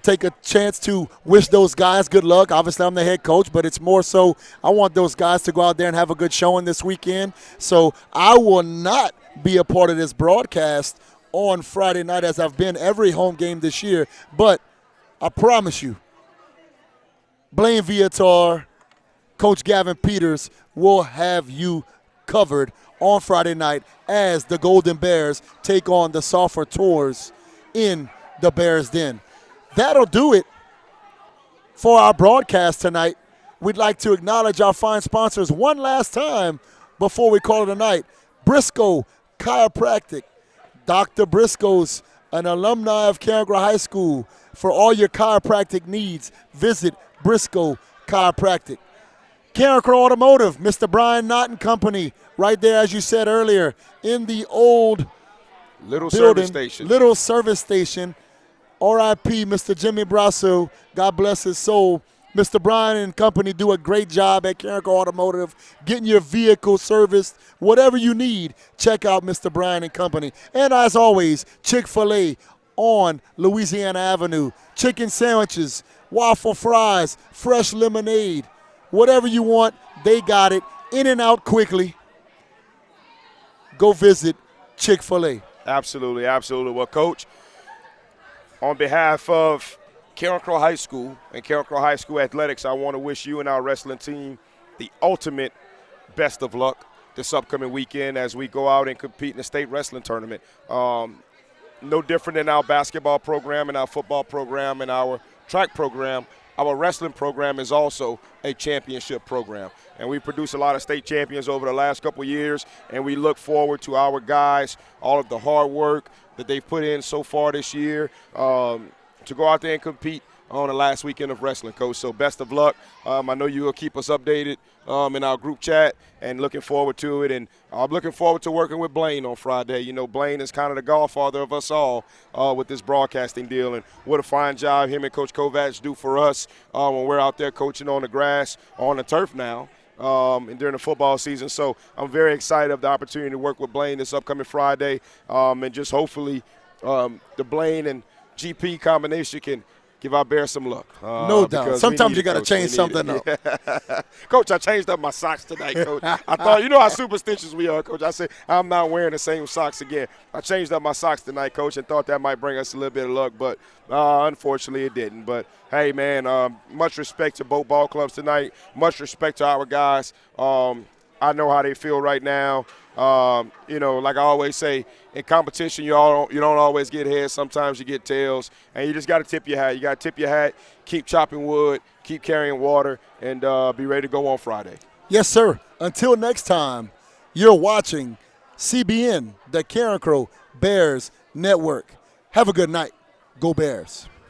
Take a chance to wish those guys good luck. Obviously, I'm the head coach, but it's more so I want those guys to go out there and have a good showing this weekend. So I will not be a part of this broadcast on Friday night as I've been every home game this year. But I promise you, Blaine Viator, Coach Gavin Peters will have you covered on Friday night as the Golden Bears take on the Sulphur Tours in the Bears Den. That'll do it for our broadcast tonight. We'd like to acknowledge our fine sponsors one last time before we call it a night. Briscoe Chiropractic. Dr. Briscoe's an alumni of Carencro High School. For all your chiropractic needs, visit Briscoe Chiropractic. Carencro Automotive, Mr. Brian Knott and Company, right there, as you said earlier, in the old Little building, service station. little service station. R.I.P. Mr. Jimmy Brasso, God bless his soul. Mr. Brian and Company do a great job at Carencro Automotive, getting your vehicle serviced. Whatever you need, check out Mr. Brian and Company. And as always, Chick-fil-A on Louisiana Avenue. Chicken sandwiches, waffle fries, fresh lemonade. Whatever you want, they got it. In and out quickly. Go visit Chick-fil-A. Absolutely, absolutely. Well, Coach, on behalf of Carencro High School and Carencro High School Athletics, I want to wish you and our wrestling team the ultimate best of luck this upcoming weekend as we go out and compete in the state wrestling tournament. No different than our basketball program and our football program and our track program. Our wrestling program is also a championship program, and we produce a lot of state champions over the last couple of years, and we look forward to our guys, all of the hard work that they've put in so far this year, to go out there and compete on the last weekend of wrestling, Coach. So best of luck. I know you will keep us updated in our group chat, and looking forward to it. And I'm looking forward to working with Blaine on Friday. You know, Blaine is kind of the godfather of us all with this broadcasting deal, and what a fine job him and Coach Kovacs do for us when we're out there coaching on the grass, on the turf now. And during the football season. So I'm very excited of the opportunity to work with Blaine this upcoming Friday, and just hopefully the Blaine and GP combination can give our Bears some luck. No doubt. Sometimes you got to change something up. Coach, I changed up my socks tonight, Coach. I thought, you know how superstitious we are, Coach. I said, I'm not wearing the same socks again. I changed up my socks tonight, Coach, and thought that might bring us a little bit of luck, but unfortunately it didn't. But, hey, man, much respect to both ball clubs tonight. Much respect to our guys. I know how they feel right now. You know, like I always say, in competition, you don't always get heads. Sometimes you get tails, and you just got to tip your hat. You got to tip your hat, keep chopping wood, keep carrying water, and be ready to go on Friday. Yes, sir. Until next time, you're watching CBN, the Carencro Bears Network. Have a good night. Go Bears.